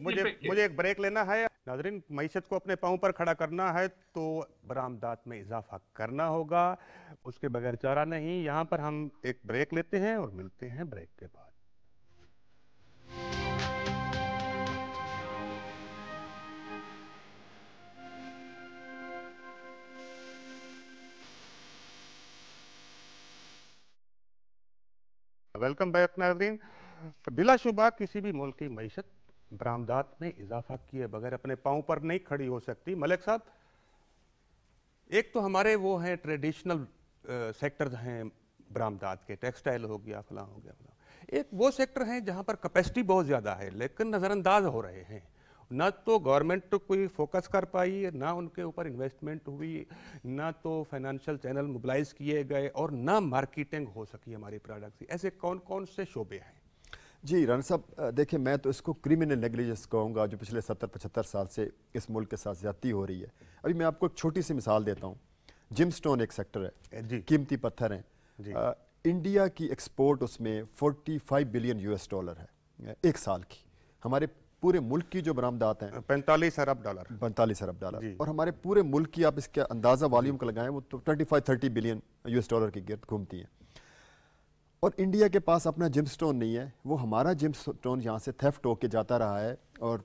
मुझे एक ब्रेक लेना है। नाज़रीन, मईशत को अपने पांव पर खड़ा करना है तो बरामदात में इजाफा करना होगा, उसके बगैर चारा नहीं। यहाँ पर हम एक ब्रेक लेते हैं और मिलते हैं ब्रेक के बाद। वेलकम बैक नाज़रीन। बिलाशुबा किसी भी मुल्क की मईशत बरामदात में इजाफा किए बगैर अपने पांव पर नहीं खड़ी हो सकती। मलिक साहब, एक तो हमारे वो हैं ट्रेडिशनल सेक्टर्स हैं बरामदात के, टेक्सटाइल हो गया, फलां हो गया फलां। एक वो सेक्टर हैं जहां पर कैपेसिटी बहुत ज़्यादा है लेकिन नज़रअंदाज हो रहे हैं। ना तो गवर्नमेंट कोई फोकस कर पाई, ना उनके ऊपर इन्वेस्टमेंट हुई, ना तो फाइनेंशियल चैनल मोबिलाइज किए गए और ना मार्केटिंग हो सकी हमारी प्रोडक्ट की। ऐसे कौन कौन से शोबे हैं? जी राना साहब, देखिए मैं तो इसको क्रिमिनल नेग्लिजेंस कहूँगा जो पिछले 70-75 साल से इस मुल्क के साथ ज्यादती हो रही है। अभी मैं आपको एक छोटी सी मिसाल देता हूँ। जिमस्टोन एक सेक्टर है, कीमती पत्थर हैं। इंडिया की एक्सपोर्ट उसमें 45 बिलियन US डॉलर है एक साल की। हमारे पूरे मुल्क की जो बरामदात हैं 45 अरब डॉलर। 45 अरब डॉलर। और हमारे पूरे मुल्क की आप इसका अंदाज़ा वॉल्यूम का लगाएं वो तो 25-30 बिलियन US की गिर्द घूमती हैं। और इंडिया के पास अपना जिमस्टोन नहीं है, वो हमारा जिमस्टोन यहाँ से थेफ्ट होके जाता रहा है और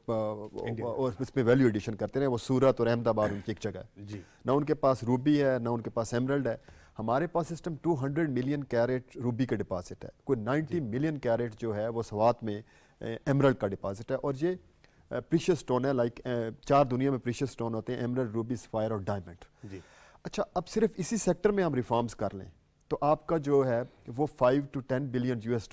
इस पर वैल्यू एडिशन करते रहे। वो सूरत और अहमदाबाद उनकी एक जगह है। ना उनके पास रूबी है, ना उनके पास एमरल्ड है। हमारे पास सिस्टम 200 मिलियन कैरेट रूबी का डिपॉजिट है, कोई 90 मिलियन कैरेट जो है वो सवात में एमरल्ड का डिपॉजिट है। और ये प्रीशियस स्टोन है, लाइक 4 दुनिया में प्रीशियस स्टोन होते हैं, एमरल्ड, रूबी, सफायर और डायमंड। अच्छा, अब सिर्फ इसी सेक्टर में हम रिफॉर्म्स कर लें तो आपका जो है वो 5 to 10 बिलियन US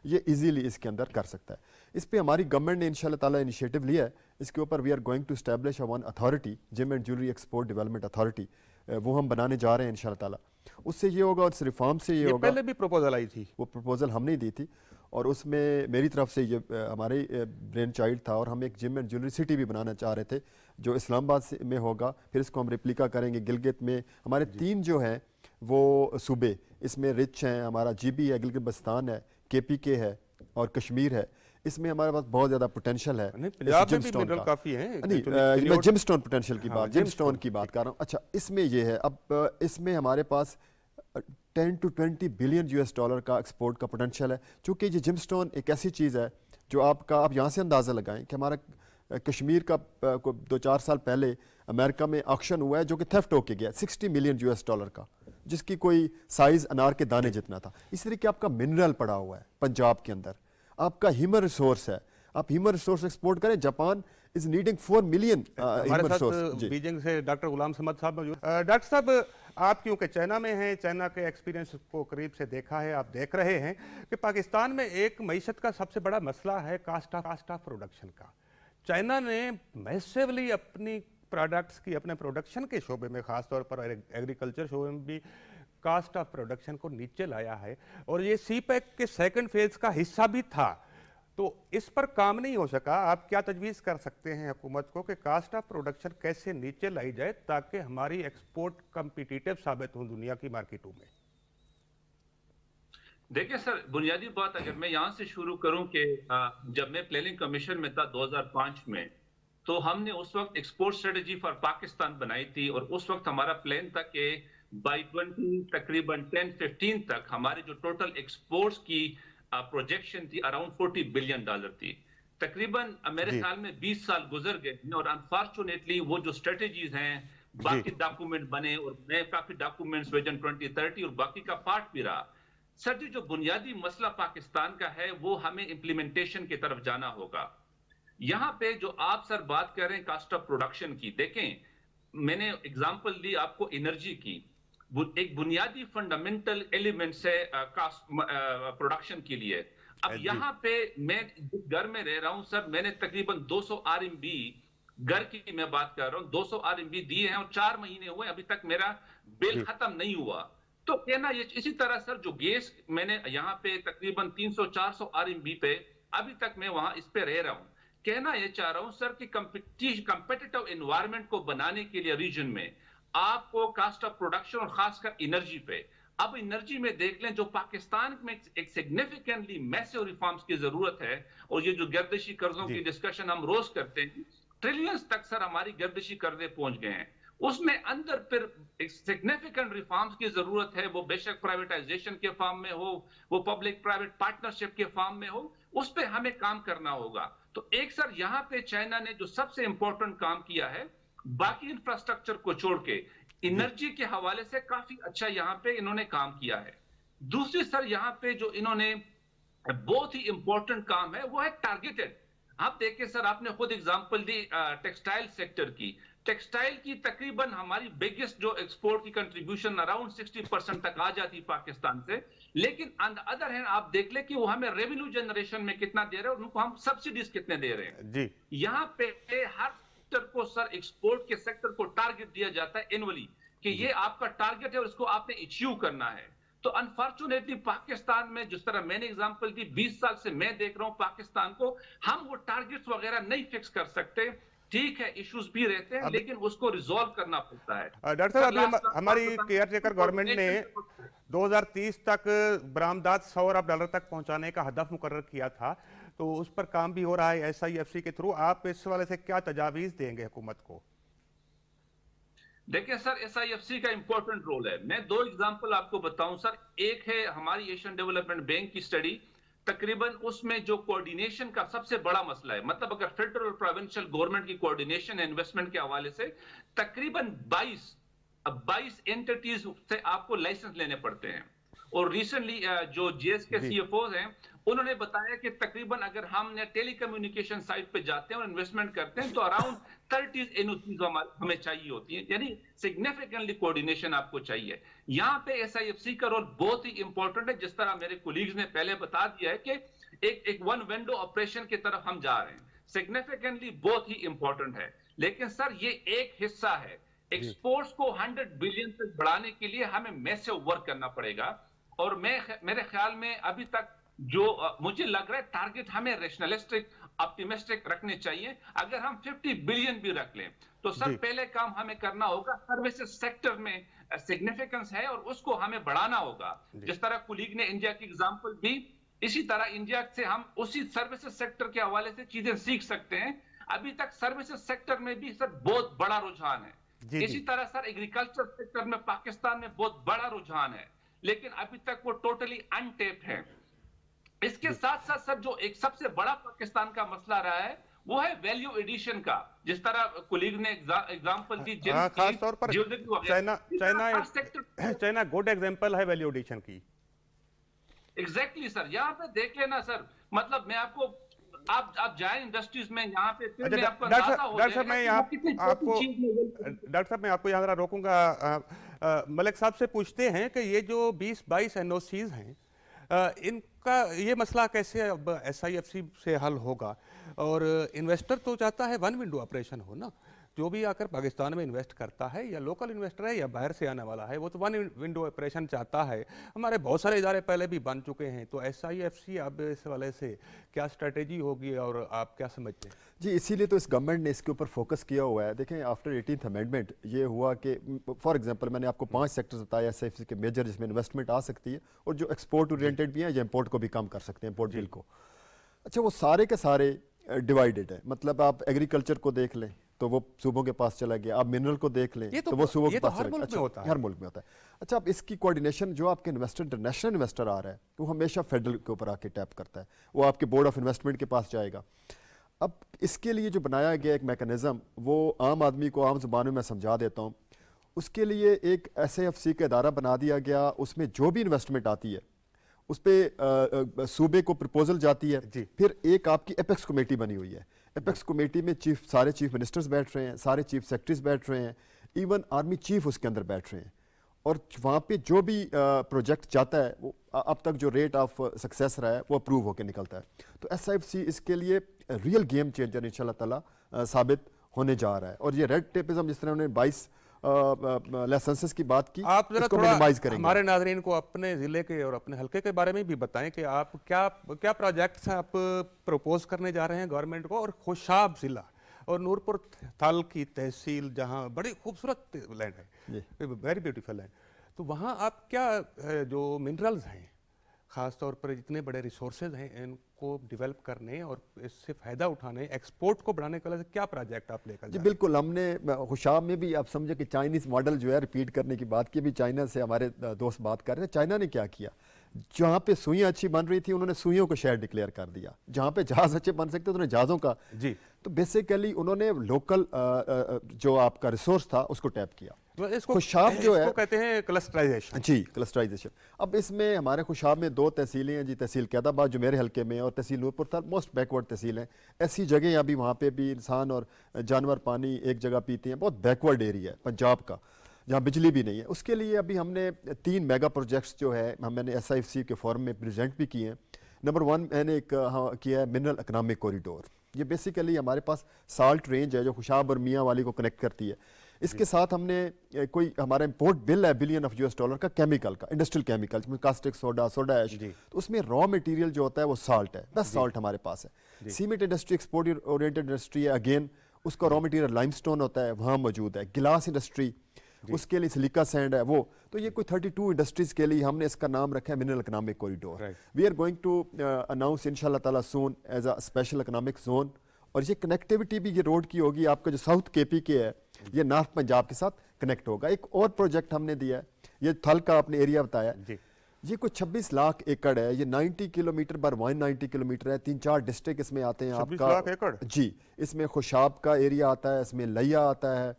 ये इजीली इसके अंदर कर सकता है। इस पे हमारी गवर्नमेंट ने इंशाल्लाह ताला इनिशिएटिव लिया है। इसके ऊपर we are going to establish one authority, gem and jewellery export development authority, वो हम बनाने जा रहे हैं इंशाल्लाह ताला। उससे ये होगा, उस रिफॉर्म से ये होगा। पहले भी प्रपोजल आई थी, वो प्रपोजल हमने दी थी। और उसमें मेरी तरफ से ये हमारे ब्रेन चाइल्ड था, और हम एक जिम एंड ज्वेलरी सिटी भी बनाना चाह रहे थे जो इस्लामाबाद में होगा, फिर इसको हम रिप्लिका करेंगे गिलगित में। हमारे 3 जो हैं वो सूबे इसमें रिच हैं, हमारा GB है, गिलगित बल्तिस्तान है, KPK है और कश्मीर है। इसमें हमारे पास बहुत ज़्यादा पोटेंशियल है। पंजाब में भी मिनरल काफ़ी हैं। नहीं, मैं जिमस्टोन पोटेंशियल की बात, जिमस्टोन की बात कर रहा हूँ। अच्छा, इसमें ये है, अब इसमें हमारे पास 10 to 20 बिलियन $US का एक्सपोर्ट का पोटेंशियल है। चूँकि ये जिमस्टोन एक ऐसी चीज़ है जो आप यहाँ से अंदाज़ा लगाएं कि हमारा कश्मीर का 2-4 साल पहले अमेरिका में ऑक्शन हुआ है जो कि थेफ्ट होके गया, $60 मिलियन का, जिसकी कोई साइज़ अनार के दाने जितना था। इस तरह कि आपका मिनरल पड़ा हुआ है पंजाब के अंदर, आपका ह्यूमन रिसोर्स है, आप ह्यूमन रिसोर्स एक्सपोर्ट करें। जापान इज नीडिंग 4 मिलियन हमारे साथ बीजिंग से डॉक्टर गुलाम समद साहब मौजूद। डॉक्टर साहब, आप क्योंकि चाइना में हैं, चाइना के एक्सपीरियंस को करीब से देखा है, आप देख रहे हैं कि पाकिस्तान में एक मईशत का सबसे बड़ा मसला है कास्ट ऑफ प्रोडक्शन का। चाइना ने मैसिवली अपनी प्रोडक्ट्स की, अपने प्रोडक्शन के शोबे में, खासतौर पर एग्रीकल्चर शोबे में भी कास्ट ऑफ प्रोडक्शन को नीचे लाया है, और ये CPEC के सेकंड फेज का हिस्सा भी था। तो इस पर काम नहीं हो सका। आप क्या तजवीज़ कर सकते हैं हुकूमत को कि कास्ट ऑफ प्रोडक्शन कैसे नीचे लाई जाए ताकि हमारी एक्सपोर्ट कम्पिटिटिव साबित हो दुनिया की मार्केटों में? देखिए सर, बुनियादी बात अगर मैं यहाँ से शुरू करूं कि जब मैं प्लानिंग कमीशन में था 2005 में, तो हमने उस वक्त एक्सपोर्ट स्ट्रेटजी फॉर पाकिस्तान बनाई थी, और उस वक्त हमारा प्लान था कि बाई तकरीबन 10-15 तक हमारे जो टोटल एक्सपोर्ट्स की प्रोजेक्शन थी अराउंड $40 बिलियन थी। तकरीबन मेरे ख्याल में 20 साल गुजर गए, और अनफॉर्चुनेटली वो जो स्ट्रेटजीज हैं, बाकी डॉक्यूमेंट बने, और नए काफी डॉक्यूमेंट्स विजन 2030 और बाकी का पार्ट भी रहा। सर जी, जो बुनियादी मसला पाकिस्तान का है वो हमें इंप्लीमेंटेशन की तरफ जाना होगा। यहां पे जो आप सर बात कर रहे हैं कास्ट ऑफ प्रोडक्शन की, देखें मैंने एग्जांपल दी आपको एनर्जी की, एक बुनियादी फंडामेंटल एलिमेंट्स है कास्ट प्रोडक्शन के लिए। अब यहां पे मैं जिस घर में रह रहा हूं सर, मैंने तकरीबन 200 RMB घर की मैं बात कर रहा हूं, 200 RMB दिए हैं, और 4 महीने हुए अभी तक मेरा बिल खत्म नहीं हुआ। तो कहना ये इसी तरह सर, जो गैस मैंने यहाँ पे तकरीबन 300-400 RMB पे अभी तक मैं वहां इस पे रह रहा हूं। कहना ये चाह रहा हूं सर कि कंपेटिटिव एनवायरनमेंट को बनाने के लिए रीजन में आपको कास्ट ऑफ प्रोडक्शन और खासकर एनर्जी पे, अब एनर्जी में देख लें जो पाकिस्तान में एक सिग्निफिकेंटली मैसिव रिफॉर्म्स की जरूरत है, और ये जो गर्दिशी कर्जों की डिस्कशन हम रोज करते हैं, ट्रिलियंस तक सर हमारी गर्दिशी कर्जे पहुंच गए हैं, उसमें अंदर फिर एक सिग्निफिकेंट रिफॉर्म्स की जरूरत है। वो बेशक प्राइवेटाइजेशन के फॉर्म में हो, वो पब्लिक प्राइवेट पार्टनरशिप के फॉर्म में हो, उस पे हमें काम करना होगा। तो एक सर यहाँ पे चाइना ने जो सबसे इंपॉर्टेंट काम किया है, बाकी इंफ्रास्ट्रक्चर को छोड़ के एनर्जी के हवाले से काफी अच्छा यहाँ पे इन्होंने काम किया है। दूसरी सर यहाँ पे जो इन्होंने बहुत ही इंपॉर्टेंट काम है वो है टारगेटेड। आप देखिए सर, आपने खुद एग्जांपल दी टेक्सटाइल सेक्टर की। टेक्सटाइल की तकरीबन हमारी बिगेस्ट जो एक्सपोर्ट की कंट्रीब्यूशन अराउंड 60% तक आ जाती पाकिस्तान से, लेकिन ऑन द अदर हैंड आप देख ले कि वो हमें रेवेन्यू जनरेशन में कितना दे रहे हैं और उनको हम सब्सिडीज कितने दे रहे हैं जी। यहाँ पे हर सेक्टर को सर, एक्सपोर्ट के सेक्टर को टारगेट दिया जाता है एनुअली कि ये आपका टारगेट है और इसको आपने अचीव करना है। तो अनफॉर्चुनेटली पाकिस्तान में जिस तरह मैंने एग्जांपल दी, 20 साल से मैं देख रहा हूं पाकिस्तान को, हम वो टारगेट्स वगैरह नहीं फिक्स कर सकते। ठीक है, इश्यूज भी रहते हैं, लेकिन उसको रिजॉल्व करना पड़ता है। डॉक्टर साहब, अभी हमारी केयर टेकर गवर्नमेंट ने 2030 तक बरामदात $100 अरब तक पहुंचाने का हदफ मुकर्रर किया था, तो उस पर काम भी हो रहा है SIFC के थ्रू। आप इस वाले से क्या तजावीज देंगे हुकूमत को? देखिए सर, SIFC का इंपॉर्टेंट रोल है। मैं 2 एग्जांपल आपको बताऊं सर। एक है हमारी एशियन डेवलपमेंट बैंक की स्टडी, तकरीबन उसमें जो कोऑर्डिनेशन का सबसे बड़ा मसला है, मतलब अगर फेडरल और प्रोविंशियल गवर्नमेंट की कोऑर्डिनेशन है इन्वेस्टमेंट के हवाले से, तकरीबन 22 एंटिटीज से आपको लाइसेंस लेने पड़ते हैं। और रिसेंटली जो GS के CFOs हैं, उन्होंने बताया कि तकरीबन अगर हमने टेलीकम्युनिकेशन साइट पे जाते हैं और इन्वेस्टमेंट करते हैं तो अराउंड 30 NOCs हमें चाहिए होती है, यानी सिग्निफिकेंटली कोऑर्डिनेशन आपको चाहिए। यहाँ पे SIFC का रोल बहुत ही इंपॉर्टेंट है। जिस तरह मेरे कोलीग्स ने पहले बता दिया है कि एक वन विंडो ऑपरेशन की तरफ हम जा रहे हैं, सिग्निफिकेंटली बहुत ही इंपॉर्टेंट है। लेकिन सर ये एक हिस्सा है। एक्सपोर्ट्स को 100 बिलियन तक बढ़ाने के लिए हमें मैसिव वर्क करना पड़ेगा, और मेरे ख्याल में अभी तक जो मुझे लग रहा है टारगेट हमें रेशनलिस्टिक ऑप्टिमिस्टिक रखने चाहिए। अगर हम 50 बिलियन भी रख लें तो सर पहले काम हमें करना होगा, सर्विसेज सेक्टर में सिग्निफिकेंस है और उसको हमें बढ़ाना होगा। जिस तरह कुलीग ने इंडिया की एग्जांपल दी, इसी तरह इंडिया से हम उसी सर्विसेज सेक्टर के हवाले से चीजें सीख सकते हैं। अभी तक सर्विसेज सेक्टर में भी सर बहुत बड़ा रुझान है। इसी तरह सर एग्रीकल्चर सेक्टर में पाकिस्तान में बहुत बड़ा रुझान है, लेकिन अभी तक वो टोटली अनटेप्ड है। इसके साथ साथ सर जो एक सबसे बड़ा पाकिस्तान का मसला रहा है वो है वैल्यू एडिशन का। जिस तरह कुलीग ने एग्जांपल दी, खास तौर पर चाइना गुड एग्जांपल है वैल्यू एडिशन की। एग्जैक्टली सर, यहाँ पे देख लेना सर, मतलब मैं आपको आप जाए इंडस्ट्रीज में, यहाँ पे फिर मैं आपको अंदाजा हो जाएगा मैं डॉक्टर साहब मैं आपको यहाँ जरा रोकूंगा। मलिक साहब से पूछते हैं कि ये जो 20-22 एनओसीज हैं, इनका ये मसला कैसे अब SIFC से हल होगा? और इन्वेस्टर तो चाहता है वन विंडो ऑपरेशन हो ना, जो भी आकर पाकिस्तान में इन्वेस्ट करता है, या लोकल इन्वेस्टर है या बाहर से आने वाला है, वो तो वन विंडो ऑपरेशन चाहता है। हमारे बहुत सारे इदारे पहले भी बन चुके हैं, तो SIFC अब इस वाले से क्या स्ट्रेटेजी होगी और आप क्या समझते हैं? जी, इसीलिए तो इस गवर्नमेंट ने इसके ऊपर फोकस किया हुआ है। देखें, आफ्टर 18th अमेंडमेंट ये हुआ कि फॉर एग्जांपल मैंने आपको 5 सेक्टर्स बताया SIFC के मेजर, जिसमें इन्वेस्टमेंट आ सकती है और जो एक्सपोर्ट ओरिएंटेड भी है या इंपोर्ट को भी कम कर सकते हैं, इंपोर्ट बिल को। अच्छा, वो सारे के सारे डिवाइडेड है। मतलब आप एग्रीकल्चर को देख लें तो वो सूबों के पास चला गया, आप मिनरल को देख लें तो वो सूबों के पास चला गया। अच्छा, हर मुल्क में होता है। अच्छा, अब इसकी कोऑर्डिनेशन जो आपके इन्वेस्टर, इंटरनेशनल इन्वेस्टर आ रहा है, वो हमेशा फेडरल के ऊपर आके टैप करता है, वो आपके बोर्ड ऑफ इन्वेस्टमेंट के पास जाएगा। अब इसके लिए जो बनाया गया एक मैकेनिज्म, वो आम आदमी को आम जुबानों में समझा देता हूँ। उसके लिए एक SIFC का इदारा बना दिया गया, उसमें जो भी इन्वेस्टमेंट आती है उस पर सूबे को प्रपोजल जाती है। फिर एक आपकी एपेक्स कमेटी बनी हुई है। एपेक्स कमेटी में सारे चीफ मिनिस्टर्स बैठ रहे हैं, सारे चीफ सेक्रेटरीज बैठ रहे हैं, इवन आर्मी चीफ उसके अंदर बैठ रहे हैं, और वहाँ पे जो भी प्रोजेक्ट जाता है वो अब तक जो रेट ऑफ सक्सेस रहा है वो अप्रूव होकर निकलता है। तो SIFC इसके लिए रियल गेम चेंजर इंशाल्लाह ताला साबित होने जा रहा है। और ये रेड टेपिज्म, जिस तरह उन्होंने 22 लाइसेंसेस की बात की, आप जरा थोड़ा हमारे नाज़रीन को अपने ज़िले के और अपने हल्के के बारे में भी बताएं कि आप क्या प्रोजेक्ट्स आप प्रपोज करने जा रहे हैं गवर्नमेंट को। और खुशाब ज़िला और नूरपुर थल की तहसील, जहां बड़ी खूबसूरत लैंड है, वेरी ब्यूटीफुल लैंड, तो वहां आप क्या जो मिनरल्स हैं, ख़ास तौर पर जितने बड़े रिसोर्सेज हैं, इनको डेवलप करने और इससे फ़ायदा उठाने, एक्सपोर्ट को बढ़ाने के लिए क्या प्रोजेक्ट आप लेकर? जी बिल्कुल, हमने खुशाब में भी आप समझे कि चाइनीज़ मॉडल जो है रिपीट करने की बात की। भी चाइना से हमारे दोस्त बात कर रहे हैं। चाइना ने क्या किया, जहाँ पे सुइयाँ अच्छी बन रही थी उन्होंने सुइयों को शेयर डिक्लेयर कर दिया, जहाँ पे जहाज़ अच्छे बन सकते उन्होंने जहाज़ों का। जी, तो बेसिकली उन्होंने लोकल जो आपका रिसोर्स था उसको टैप किया। खुशाब जो है, कहते हैं क्लस्टराइजेशन। जी, क्लस्टराइजेशन। अब इसमें हमारे खुशाब में 2 तहसीलें हैं जी, तहसील कैदाबाद जो मेरे हल्के में, और तहसील नूरपुर था, मोस्ट बैकवर्ड तहसील है। ऐसी जगह अभी वहाँ पे भी इंसान और जानवर पानी एक जगह पीते हैं, बहुत बैकवर्ड एरिया है पंजाब का, जहाँ बिजली भी नहीं है। उसके लिए अभी हमने 3 मेगा प्रोजेक्ट्स जो है मैंने SIFC के फॉरम में प्रेजेंट भी किए हैं। नंबर 1 मैंने एक किया है मिनरल इकोनॉमिक कॉरिडोर। ये बेसिकली हमारे पास साल्ट रेंज है जो खुशाब और मियाँ वाली को कनेक्ट करती है। इसके साथ हमने कोई हमारा इंपोर्ट बिल है $1 बिलियन का केमिकल का, इंडस्ट्रियल केमिकल, जिसमें कास्टिक सोडा, सोडा ऐश, तो उसमें रॉ मटेरियल जो होता है वो साल्ट है, बस साल्ट हमारे पास है। Cement industry export oriented industry है, अगेन उसका रॉ मटेरियल लाइमस्टोन होता है, वहाँ मौजूद है। गिलास इंडस्ट्री, उसके लिए सिलिका सैंड है वो। तो ये कोई 32 इंडस्ट्रीज के लिए हमने इसका नाम रखा है mineral economic corridor. We are going to announce इंशाल्लाह ताला soon as a special economic zone. और ये कनेक्टिविटी भी ये रोड की होगी, आपका जो साउथ KP के है ये नॉर्थ पंजाब के साथ कनेक्ट होगा। एक और प्रोजेक्ट हमने दिया है, ये थल का आपने एरिया बताया, ये कुछ 26 लाख एकड़ है। ये 90 किलोमीटर बार 190 किलोमीटर है, 3-4 डिस्ट्रिक्ट इसमें आते हैं। 26 लाख एकड़? जी, इसमें खुशाब का एरिया आता है, इसमें लिया आता है,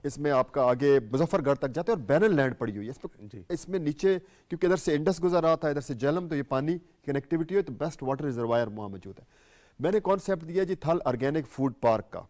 इसमें आपका आगे मुजफ्फरगढ़ तक जाते हैं, और बैरन लैंड पड़ी हुई है इसमें नीचे, क्योंकि इधर से इंडस गुजर रहा था, इधर से झेलम, तो ये पानी कनेक्टिविटी है, तो बेस्ट वाटर रिजर्वायर वहाँ मौजूद है। मैंने कॉन्सेप्ट दिया जी थल ऑर्गेनिक फूड पार्क का।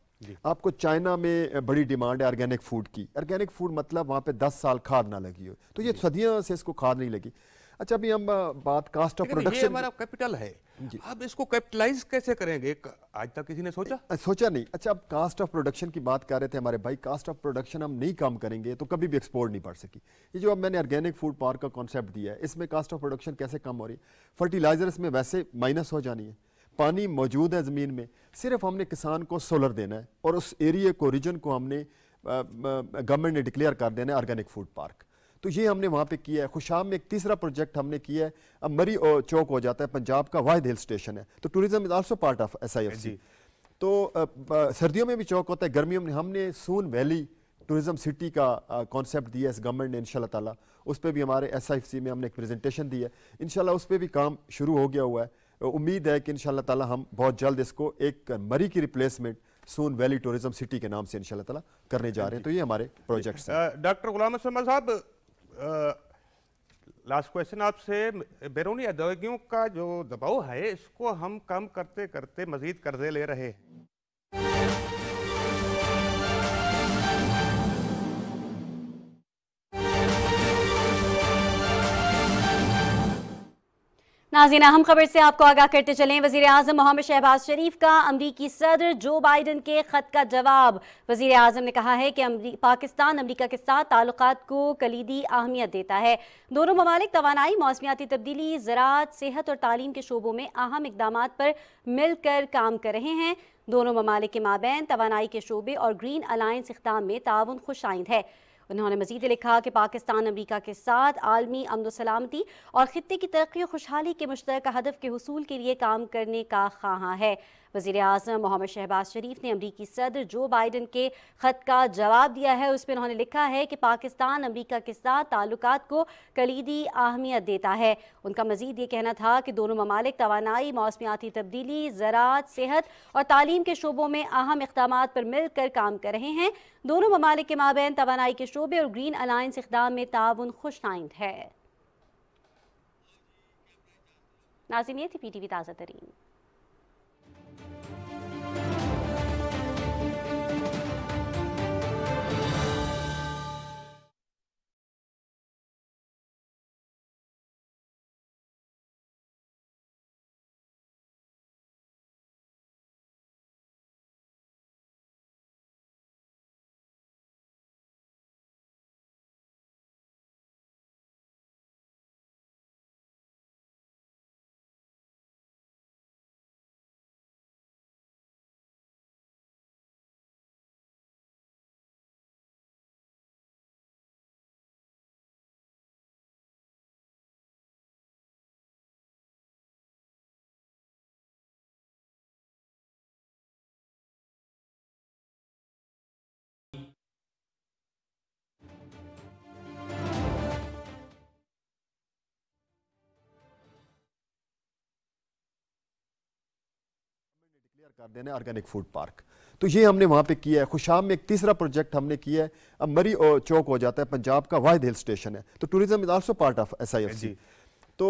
आपको चाइना में बड़ी डिमांड है ऑर्गेनिक फूड की। ऑर्गेनिक फूड मतलब वहाँ पे 10 साल खाद ना लगी हो, तो ये सदियों से इसको खाद नहीं लगी। अच्छा, अभी हम बात कास्ट ऑफ प्रोडक्शन, हमारा कैपिटल है, अब इसको कैपिटलाइज कैसे करेंगे, आज तक किसी ने सोचा नहीं। अच्छा, अब कास्ट ऑफ प्रोडक्शन की बात कर रहे थे हमारे भाई, कास्ट ऑफ प्रोडक्शन हम नहीं कम करेंगे तो कभी भी एक्सपोर्ट नहीं बढ़ सकी। ये जो अब मैंने ऑर्गेनिक फूड पार्क का कॉन्सेप्ट दिया है, इसमें कास्ट ऑफ प्रोडक्शन कैसे कम हो रही है। फर्टिलाइजर्स में वैसे माइनस हो जानी है, पानी मौजूद है ज़मीन में, सिर्फ हमने किसान को सोलर देना है और उस एरिया को, रीजन को हमने गवर्नमेंट ने डिक्लेयर कर देना है ऑर्गेनिक फूड पार्क। तो ये हमने वहाँ पे किया है। खुशाब में एक तीसरा प्रोजेक्ट हमने किया है। अब मरी चौक हो जाता है, पंजाब का वाहिद हिल स्टेशन है, तो tourism is also part of SIFC। तो सर्दियों में भी चौक होता है, गर्मियों में हमने सून वैली टूरिज्म सिटी का कॉन्सेप्ट दिया है इस गवर्नमेंट ने इंशाल्लाह ताला। उस पर भी हमारे SIFC में हमने एक प्रेजेंटेशन दी है, इंशाल्लाह उस पर भी काम शुरू हो गया हुआ है। उम्मीद है कि इंशाल्लाह ताला हम बहुत जल्द इसको एक मरी की रिप्लेसमेंट सून वैली टूरिज्म सिटी के नाम से इंशाल्लाह ताला करने जा रहे हैं। तो ये हमारे प्रोजेक्ट्स हैं। डॉक्टर गुलाम अहमद साहब, लास्ट क्वेश्चन आपसे, बैरूनी अदायगियों का जो दबाव है इसको हम कम करते करते मजीद कर्जे ले रहे हैं। नाज़रीन, अहम खबर से आपको आगाह करते चलें। वज़ीर आज़म मोहम्मद शहबाज शरीफ का अमरीकी सदर जो बाइडन के ख़त का जवाब। वज़ीर आज़म ने कहा है कि पाकिस्तान अमरीका के साथ ताल्लुकात को कलीदी अहमियत देता है। दोनों ममालिक तवानाई, मौसमियाती तब्दीली, ज़राअत, सेहत और तालीम के शोबों में अहम इक़दामात पर मिलकर काम कर रहे हैं। दोनों ममालिक के माबैन तवानाई के शोबे और ग्रीन अलायंस इक़दाम में ताउन खुशाइंद है। उन्होंने मज़ीद लिखा कि पाकिस्तान अमरीका के साथ आलमी अमन सलामती और ख़ित्ते की तरक्की और खुशहाली के मुश्तरका हदफ के हुसूल के लिए काम करने का ख़्वाहां है। वज़ीर आज़म मोहम्मद शहबाज शरीफ ने अमरीकी सदर जो बाइडन के ख़त का जवाब दिया है। उस पर उन्होंने लिखा है कि पाकिस्तान अमरीका के साथ ताल्लुकात को कलीदी अहमियत देता है। उनका मज़ीद ये कहना था कि दोनों ममालिक तवानाई, मौसमियाती तब्दीली, ज़राअत, सेहत और तालीम के शोबों में अहम इक़दामात पर मिलकर काम कर रहे हैं। दोनों ममालिक के माबैन तवानाई के शोबे और ग्रीन अलायंस इक़दाम में ताउन खुशाइंद है। नाज़रीन, ये थी PTV ताज़ा तरीन। कर देना ऑर्गेनिक फूड पार्क। तो ये हमने वहाँ पे किया है। खुशाब में एक तीसरा प्रोजेक्ट हमने किया है। अब मरी चौक हो जाता है, पंजाब का वाहिद हिल स्टेशन है, तो tourism is also part of SIFC। तो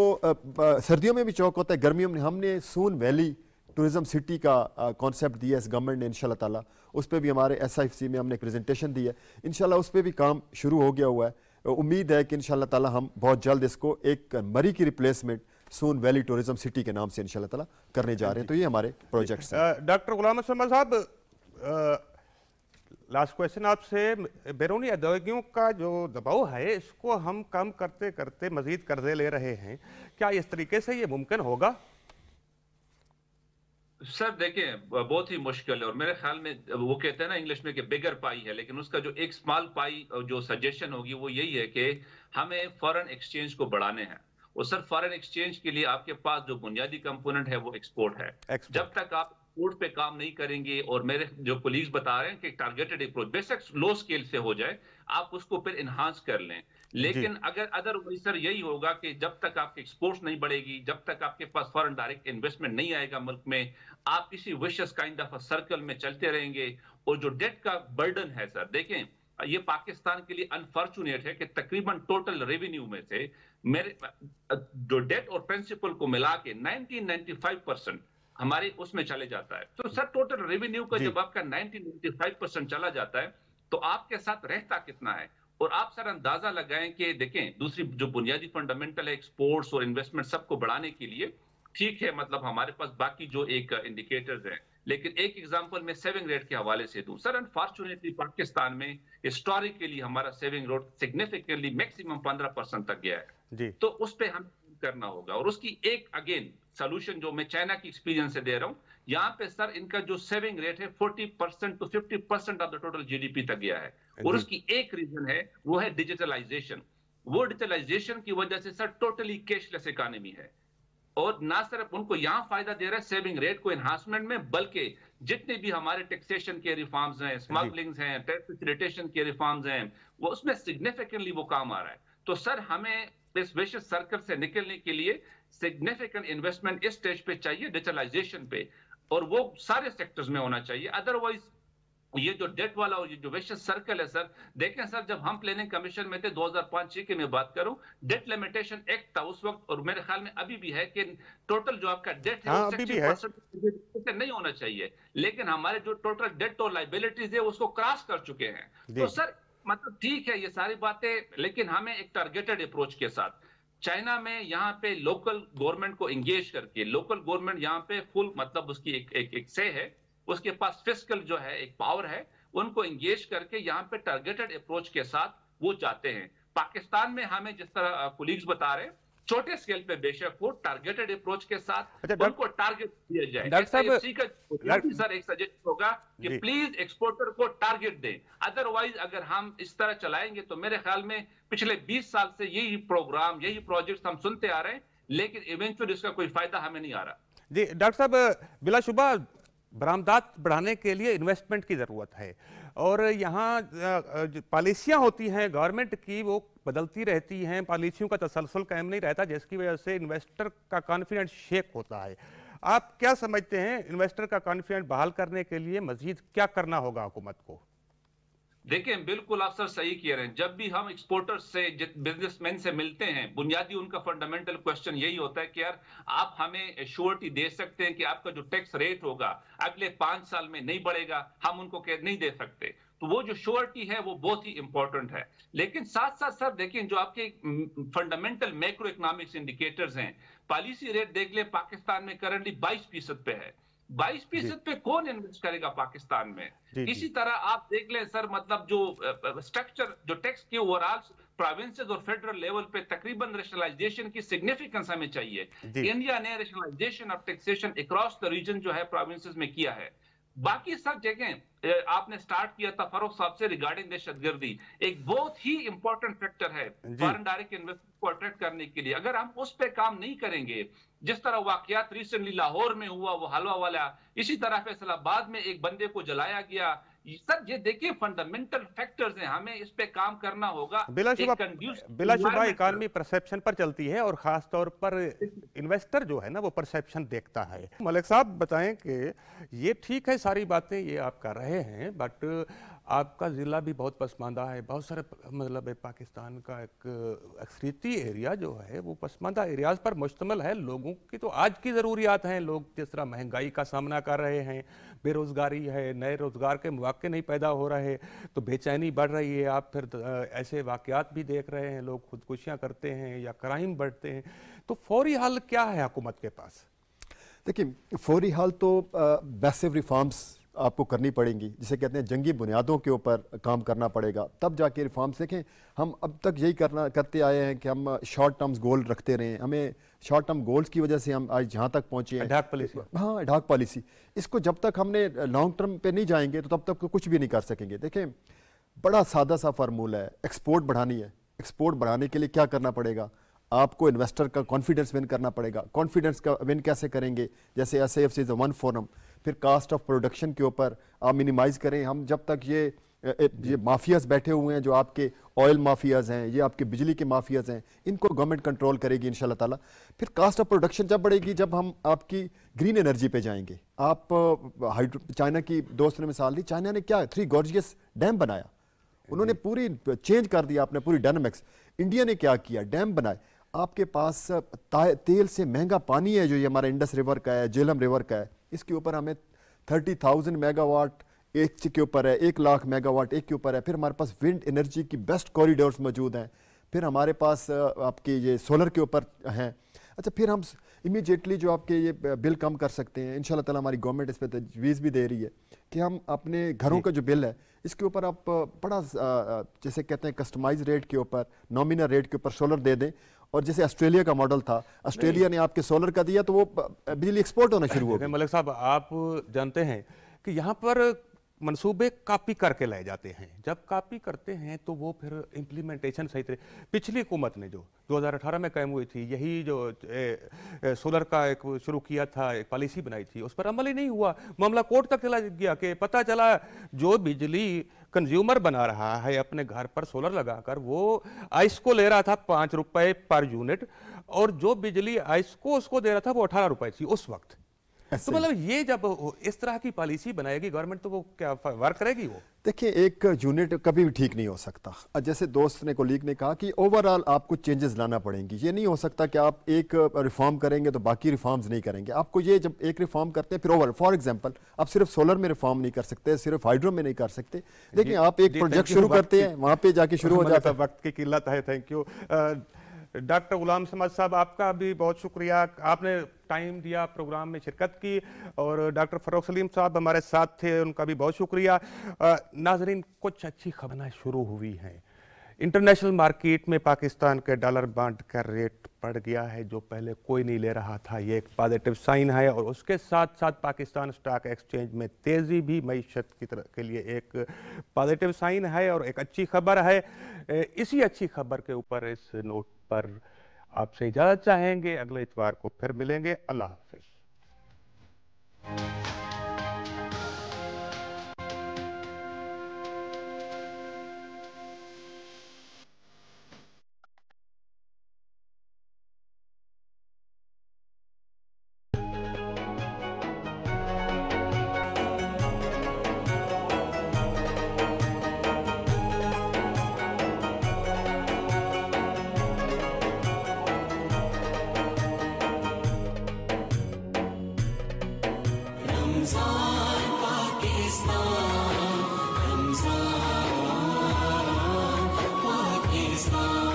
सर्दियों में भी चौक होता है, गर्मियों में हमने सून वैली टूरिज्म सिटी का कॉन्सेप्ट दिया है इस गवर्नमेंट ने इंशाल्लाह ताला। उस पर भी हमारे SIFC में हमने एक प्रेजेंटेशन दी है, इंशाल्लाह उस पर भी काम शुरू हो गया हुआ है। उम्मीद है कि इंशाल्लाह ताला हम बहुत जल्द इसको एक मरी की रिप्लेसमेंट सून वैली टूरिज्म सिटी के नाम से इंशाल्लाह ताला करने जा रहे हैं। तो ये हमारे प्रोजेक्ट्स हैं। डॉक्टर गुलाम अहमद साहब, लास्ट क्वेश्चन आपसे, बैरूनी अदायगियों का जो दबाव है इसको हम कम करते करते मजीद कर्जे ले रहे हैं, क्या इस तरीके से ये मुमकिन होगा? सर देखें, बहुत ही मुश्किल है और मेरे ख्याल में वो कहते हैं ना इंग्लिश में कि बिगर पाई है, लेकिन उसका जो एक स्मॉल पाई जो सजेशन होगी वो यही है कि हमें फॉरेन एक्सचेंज को बढ़ाने हैं। और सर फॉरेन एक्सचेंज के लिए आपके पास जो बुनियादी कंपोनेंट है वो एक्सपोर्ट है। जब तक आप एक्सपोर्ट पे काम नहीं करेंगे, और मेरे जो कोलीग्स बता रहे हैं कि टारगेटेड अप्रोच बेशक लो स्केल से हो जाए, आप उसको फिर इन्हांस कर लें। लेकिन अगर अदरवाइज सर यही होगा कि जब तक आपकी एक्सपोर्ट्स नहीं बढ़ेगी, जब तक आपके पास फॉरेन डायरेक्ट इन्वेस्टमेंट नहीं आएगा मुल्क में, आप किसी विशियस काइंड ऑफ सर्कल में चलते रहेंगे। और जो डेट का बर्डन है सर, देखें ये पाकिस्तान के लिए अनफॉर्चुनेट है कि तकरीबन टोटल रेवेन्यू में से मेरे जो डेट और प्रिंसिपल को मिला के 1995% हमारे उसमें चले जाता है। तो सर टोटल रेवेन्यू का जब आपका 1995% चला जाता है तो आपके साथ रहता कितना है? और आप सर अंदाजा लगाएं कि देखें दूसरी जो बुनियादी फंडामेंटल है एक्सपोर्ट्स और इन्वेस्टमेंट सबको बढ़ाने के लिए, ठीक है, मतलब हमारे पास बाकी जो एक इंडिकेटर्स हैं, लेकिन एक एग्जांपल मैं सेविंग रेट के हवाले से दूं। सर, अनफॉर्चुनेटली पाकिस्तान में हिस्टोरिकली हमारा सेविंग रेट सिग्निफिकेंटली मैक्सिमम 15% तक गया है। तो उस पे हम करना होगा, और उसकी एक अगेन सोल्यूशन जो मैं चाइना की एक्सपीरियंस से दे रहा हूं, यहाँ पे सर इनका जो सेविंग रेट है 40% to 50% of the total GDP तक गया है, और उसकी एक रीजन है, वो है डिजिटलाइजेशन। वो डिजिटलाइजेशन की वजह से सर टोटली कैशलेस इकोनॉमी है, और ना सिर्फ उनको यहां फायदा दे रहा है सेविंग रेट को एनहांसमेंट में, बल्कि जितने भी हमारे टैक्सेशन के रिफॉर्म्स हैं, स्मगलिंग्स हैं, टैक्स फैसिलिटेशन के रिफॉर्म्स हैं, वो उसमें सिग्निफिकेंटली वो काम आ रहा है। तो सर हमें इस विशियस सर्कल से निकलने के लिए सिग्निफिकेंट इन्वेस्टमेंट इस स्टेज पे चाहिए डिजिटलाइजेशन पे, और वो सारे सेक्टर्स में होना चाहिए। अदरवाइज ये जो डेट वाला और ये जो विशियस सर्कल है सर, देखें सर, जब हम प्लानिंग कमीशन में थे 2005-6 की मैं बात करूं, डेट लिमिटेशन एक्ट था उस वक्त, और मेरे ख्याल में अभी भी है कि टोटल जो आपका डेट है वो 60% नहीं होना चाहिए, लेकिन हमारे जो टोटल डेट और लाइबिलिटीज है उसको क्रॉस कर चुके हैं। तो सर मतलब ठीक है ये सारी बातें, लेकिन हमें एक टारगेटेड अप्रोच के साथ, चाइना में यहाँ पे लोकल गवर्नमेंट को एंगेज करके, लोकल गवर्नमेंट यहाँ पे फुल मतलब उसकी एक से है, उसके पास फिस्कल जो है एक पावर है, उनको एंगेज करके यहाँ पे टारगेटेड अप्रोच के साथ वो चाहते हैं। पाकिस्तान में हमें जिस तरह कोलीग्स बता रहे हैं, छोटे स्केल पे बेशक हो टारगेटेड अप्रोच के साथ उनको टारगेट दिया जाए। एसआईएफसी का सर एक सजेशन होगा कि प्लीज एक्सपोर्टर को टारगेट दें, अदरवाइज अगर हम इस तरह चलाएंगे तो मेरे ख्याल में पिछले 20 साल से यही प्रोग्राम, यही प्रोजेक्ट हम सुनते आ रहे हैं, लेकिन इवेंचुअली इसका कोई फायदा हमें नहीं आ रहा। जी डॉक्टर साहब, बिलाशुबा बरामदात बढ़ाने के लिए इन्वेस्टमेंट की ज़रूरत है, और यहाँ पॉलिसियाँ होती हैं गवर्नमेंट की, वो बदलती रहती हैं, पॉलिसियों का तसलसल कायम नहीं रहता, जिसकी वजह से इन्वेस्टर का कॉन्फिडेंस शेक होता है। आप क्या समझते हैं, इन्वेस्टर का कॉन्फिडेंस बहाल करने के लिए मजीद क्या करना होगा हुकूमत को? देखिए बिल्कुल आप सर सही कह रहे हैं। जब भी हम एक्सपोर्टर्स से, बिजनेसमैन से मिलते हैं, बुनियादी उनका फंडामेंटल क्वेश्चन यही होता है कि यार आप हमें श्योरिटी दे सकते हैं कि आपका जो टैक्स रेट होगा अगले 5 साल में नहीं बढ़ेगा, हम उनको नहीं दे सकते। तो वो जो श्योरिटी है वो बहुत ही इंपॉर्टेंट है। लेकिन साथ साथ सर देखिए जो आपके फंडामेंटल मैक्रो इकोनॉमिक्स इंडिकेटर्स हैं, पॉलिसी रेट देख ले पाकिस्तान में करंटली 22% पे है। 22% पे कौन इन्वेस्ट करेगा पाकिस्तान में? इसी तरह आप देख लें सर, मतलब जो स्ट्रक्चर जो टैक्स के ओवरऑल प्रोविंसेस और फेडरल लेवल पे तकरीबन रेशनलाइजेशन की सिग्निफिकेंस हमें चाहिए। इंडिया ने rationalisation of taxation across the region जो है प्रोविंसेस में किया है। बाकी सब जगह आपने स्टार्ट किया था फारूक साहब से रिगार्डिंग दहशतगर्दी, एक बहुत ही इंपॉर्टेंट फैक्टर है फॉरेन डायरेक्ट इन्वेस्टमेंट को अट्रैक्ट करने के लिए। अगर हम उस पे काम नहीं करेंगे, जिस तरह वाकयात रिसेंटली लाहौर में हुआ वो हलवा वाला, इसी तरह फैसलाबाद में एक बंदे को जलाया गया, सर ये देखिए फंडामेंटल फैक्टर्स हैं, हमें इस पे काम करना होगा। बिलाशुबा इकॉनमी परसेप्शन पर चलती है, और खास तौर पर इन्वेस्टर जो है ना वो परसेप्शन देखता है। मलिक साहब बताएं कि ये ठीक है सारी बातें ये आप कर रहे हैं, बट आपका ज़िला भी बहुत पसमानदा है, बहुत सारे मतलब पाकिस्तान का एक अक्सरीती एरिया जो है वो पसमानदा एरियाज पर मुश्तमिल है। लोगों की तो आज की ज़रूरियात हैं, लोग जिस तरह महंगाई का सामना कर रहे हैं, बेरोज़गारी है, नए रोज़गार के मौके नहीं पैदा हो रहे, तो बेचैनी बढ़ रही है। आप फिर ऐसे वाक़यात भी देख रहे हैं, लोग खुदकुशियाँ करते हैं या क्राइम बढ़ते हैं, तो फौरी हल क्या है हुकूमत के पास? देखिए फौरी हल तो मैसिव रिफॉर्म्स आपको करनी पड़ेंगी, जिसे कहते हैं जंगी बुनियादों के ऊपर काम करना पड़ेगा, तब जाके रिफॉर्म्स। देखें हम अब तक यही करते आए हैं कि हम शॉर्ट टर्म्स गोल रखते रहे, हमें शॉर्ट टर्म गोल्स की वजह से हम आज जहाँ तक पहुँचे हैं। एडहॉक पॉलिसी, इसको जब तक हमने लॉन्ग टर्म पे नहीं जाएंगे तो तब तक कुछ भी नहीं कर सकेंगे। देखें बड़ा सादा सा फार्मूला है, एक्सपोर्ट बढ़ानी है। एक्सपोर्ट बढ़ाने के लिए क्या करना पड़ेगा? आपको इन्वेस्टर का कॉन्फिडेंस विन करना पड़ेगा। कॉन्फिडेंस का विन कैसे करेंगे? जैसे SAFC इज़ वन फोरम, फिर कास्ट ऑफ प्रोडक्शन के ऊपर आप मिनिमाइज़ करें। हम जब तक ये माफियाज बैठे हुए हैं, जो आपके ऑयल माफियाज हैं, ये आपके बिजली के माफियाज हैं, इनको गवर्नमेंट कंट्रोल करेगी इंशाल्लाह ताला। फिर कास्ट ऑफ प्रोडक्शन जब बढ़ेगी, जब हम आपकी ग्रीन एनर्जी पे जाएंगे। आप चाइना की दोस्त ने मिसाल दी, चाइना ने क्या 3 गॉर्जियस डैम बनाया, उन्होंने पूरी चेंज कर दिया आपने पूरी डायनामिक्स। इंडिया ने क्या किया? डैम बनाए। आपके पास तेल से महंगा पानी है जो ये हमारा इंडस रिवर का है, झेलम रिवर का है, इसके ऊपर हमें 30,000 मेगावाट एक के ऊपर है, 1 लाख मेगावाट एक के ऊपर है। फिर हमारे पास विंड एनर्जी की बेस्ट कॉरिडोर्स मौजूद हैं। फिर हमारे पास आपके ये सोलर के ऊपर हैं। अच्छा, फिर हम इमीडिएटली जो आपके ये बिल कम कर सकते हैं, इंशाल्लाह ताला हमारी गवर्नमेंट इस पर तजवीज़ भी दे रही है कि हम अपने घरों का जो बिल है इसके ऊपर आप बड़ा जैसे कहते हैं कस्टमाइज रेट के ऊपर, नॉमिनल रेट के ऊपर सोलर दे दें। और जैसे ऑस्ट्रेलिया का मॉडल था, ऑस्ट्रेलिया ने आपके सोलर का दिया तो वो बिजली एक्सपोर्ट होना शुरू हो गई। मलिक साहब, आप जानते हैं कि यहाँ पर मंसूबे कॉपी करके लाए जाते हैं, जब कॉपी करते हैं तो वो फिर इम्प्लीमेंटेशन सही तरह, पिछली हुकूमत ने जो 2018 में कायम हुई थी, यही जो सोलर का एक शुरू किया था, एक पॉलिसी बनाई थी, उस पर अमल ही नहीं हुआ। मामला कोर्ट तक चला गया कि पता चला जो बिजली कंज्यूमर बना रहा है अपने घर पर सोलर लगाकर, वो आइस को ले रहा था 5 रुपए पर यूनिट, और जो बिजली आइस को उसको दे रहा था वो 18 रुपए थी उस वक्त। तो मतलब ये जब इस तरह की पॉलिसी बनाएगी गवर्नमेंट तो वो क्या वर्क करेगी? वो देखिए, एक यूनिट कभी भी ठीक नहीं हो सकता। जैसे दोस्त ने, कोलीग ने कहा कि ओवरऑल आपको चेंजेस लाना पड़ेंगी। ये नहीं हो सकता कि आप एक रिफॉर्म करेंगे तो बाकी रिफॉर्म्स नहीं करेंगे। आपको ये जब एक रिफॉर्म करते हैं फिर ओवर, फॉर एग्जांपल आप सिर्फ सोलर में रिफॉर्म नहीं कर सकते, सिर्फ हाइड्रो में नहीं कर सकते। देखिए, आप एक प्रोजेक्ट शुरू करते हैं, वहाँ पे जाके शुरू हो जाता है। वक्त की किल्लत है। थैंक यू डॉक्टर गुलाम समद साहब, आपका भी बहुत शुक्रिया, आपने टाइम दिया, प्रोग्राम में शिरकत की। और डॉक्टर फ़रूख सलीम साहब हमारे साथ थे, उनका भी बहुत शुक्रिया। नाजरीन, कुछ अच्छी खबरें शुरू हुई हैं। इंटरनेशनल मार्केट में पाकिस्तान के डॉलर बॉन्ड का रेट बढ़ गया है, जो पहले कोई नहीं ले रहा था। ये एक पॉजिटिव साइन है। और उसके साथ साथ पाकिस्तान स्टॉक एक्सचेंज में तेज़ी भी मईशत की तरफ के लिए एक पॉजिटिव साइन है और एक अच्छी खबर है। इसी अच्छी खबर के ऊपर, इस नोट पर आपसे इजाज़त चाहेंगे। अगले इतवार को फिर मिलेंगे। अल्लाह हाफिज़। Pakistan.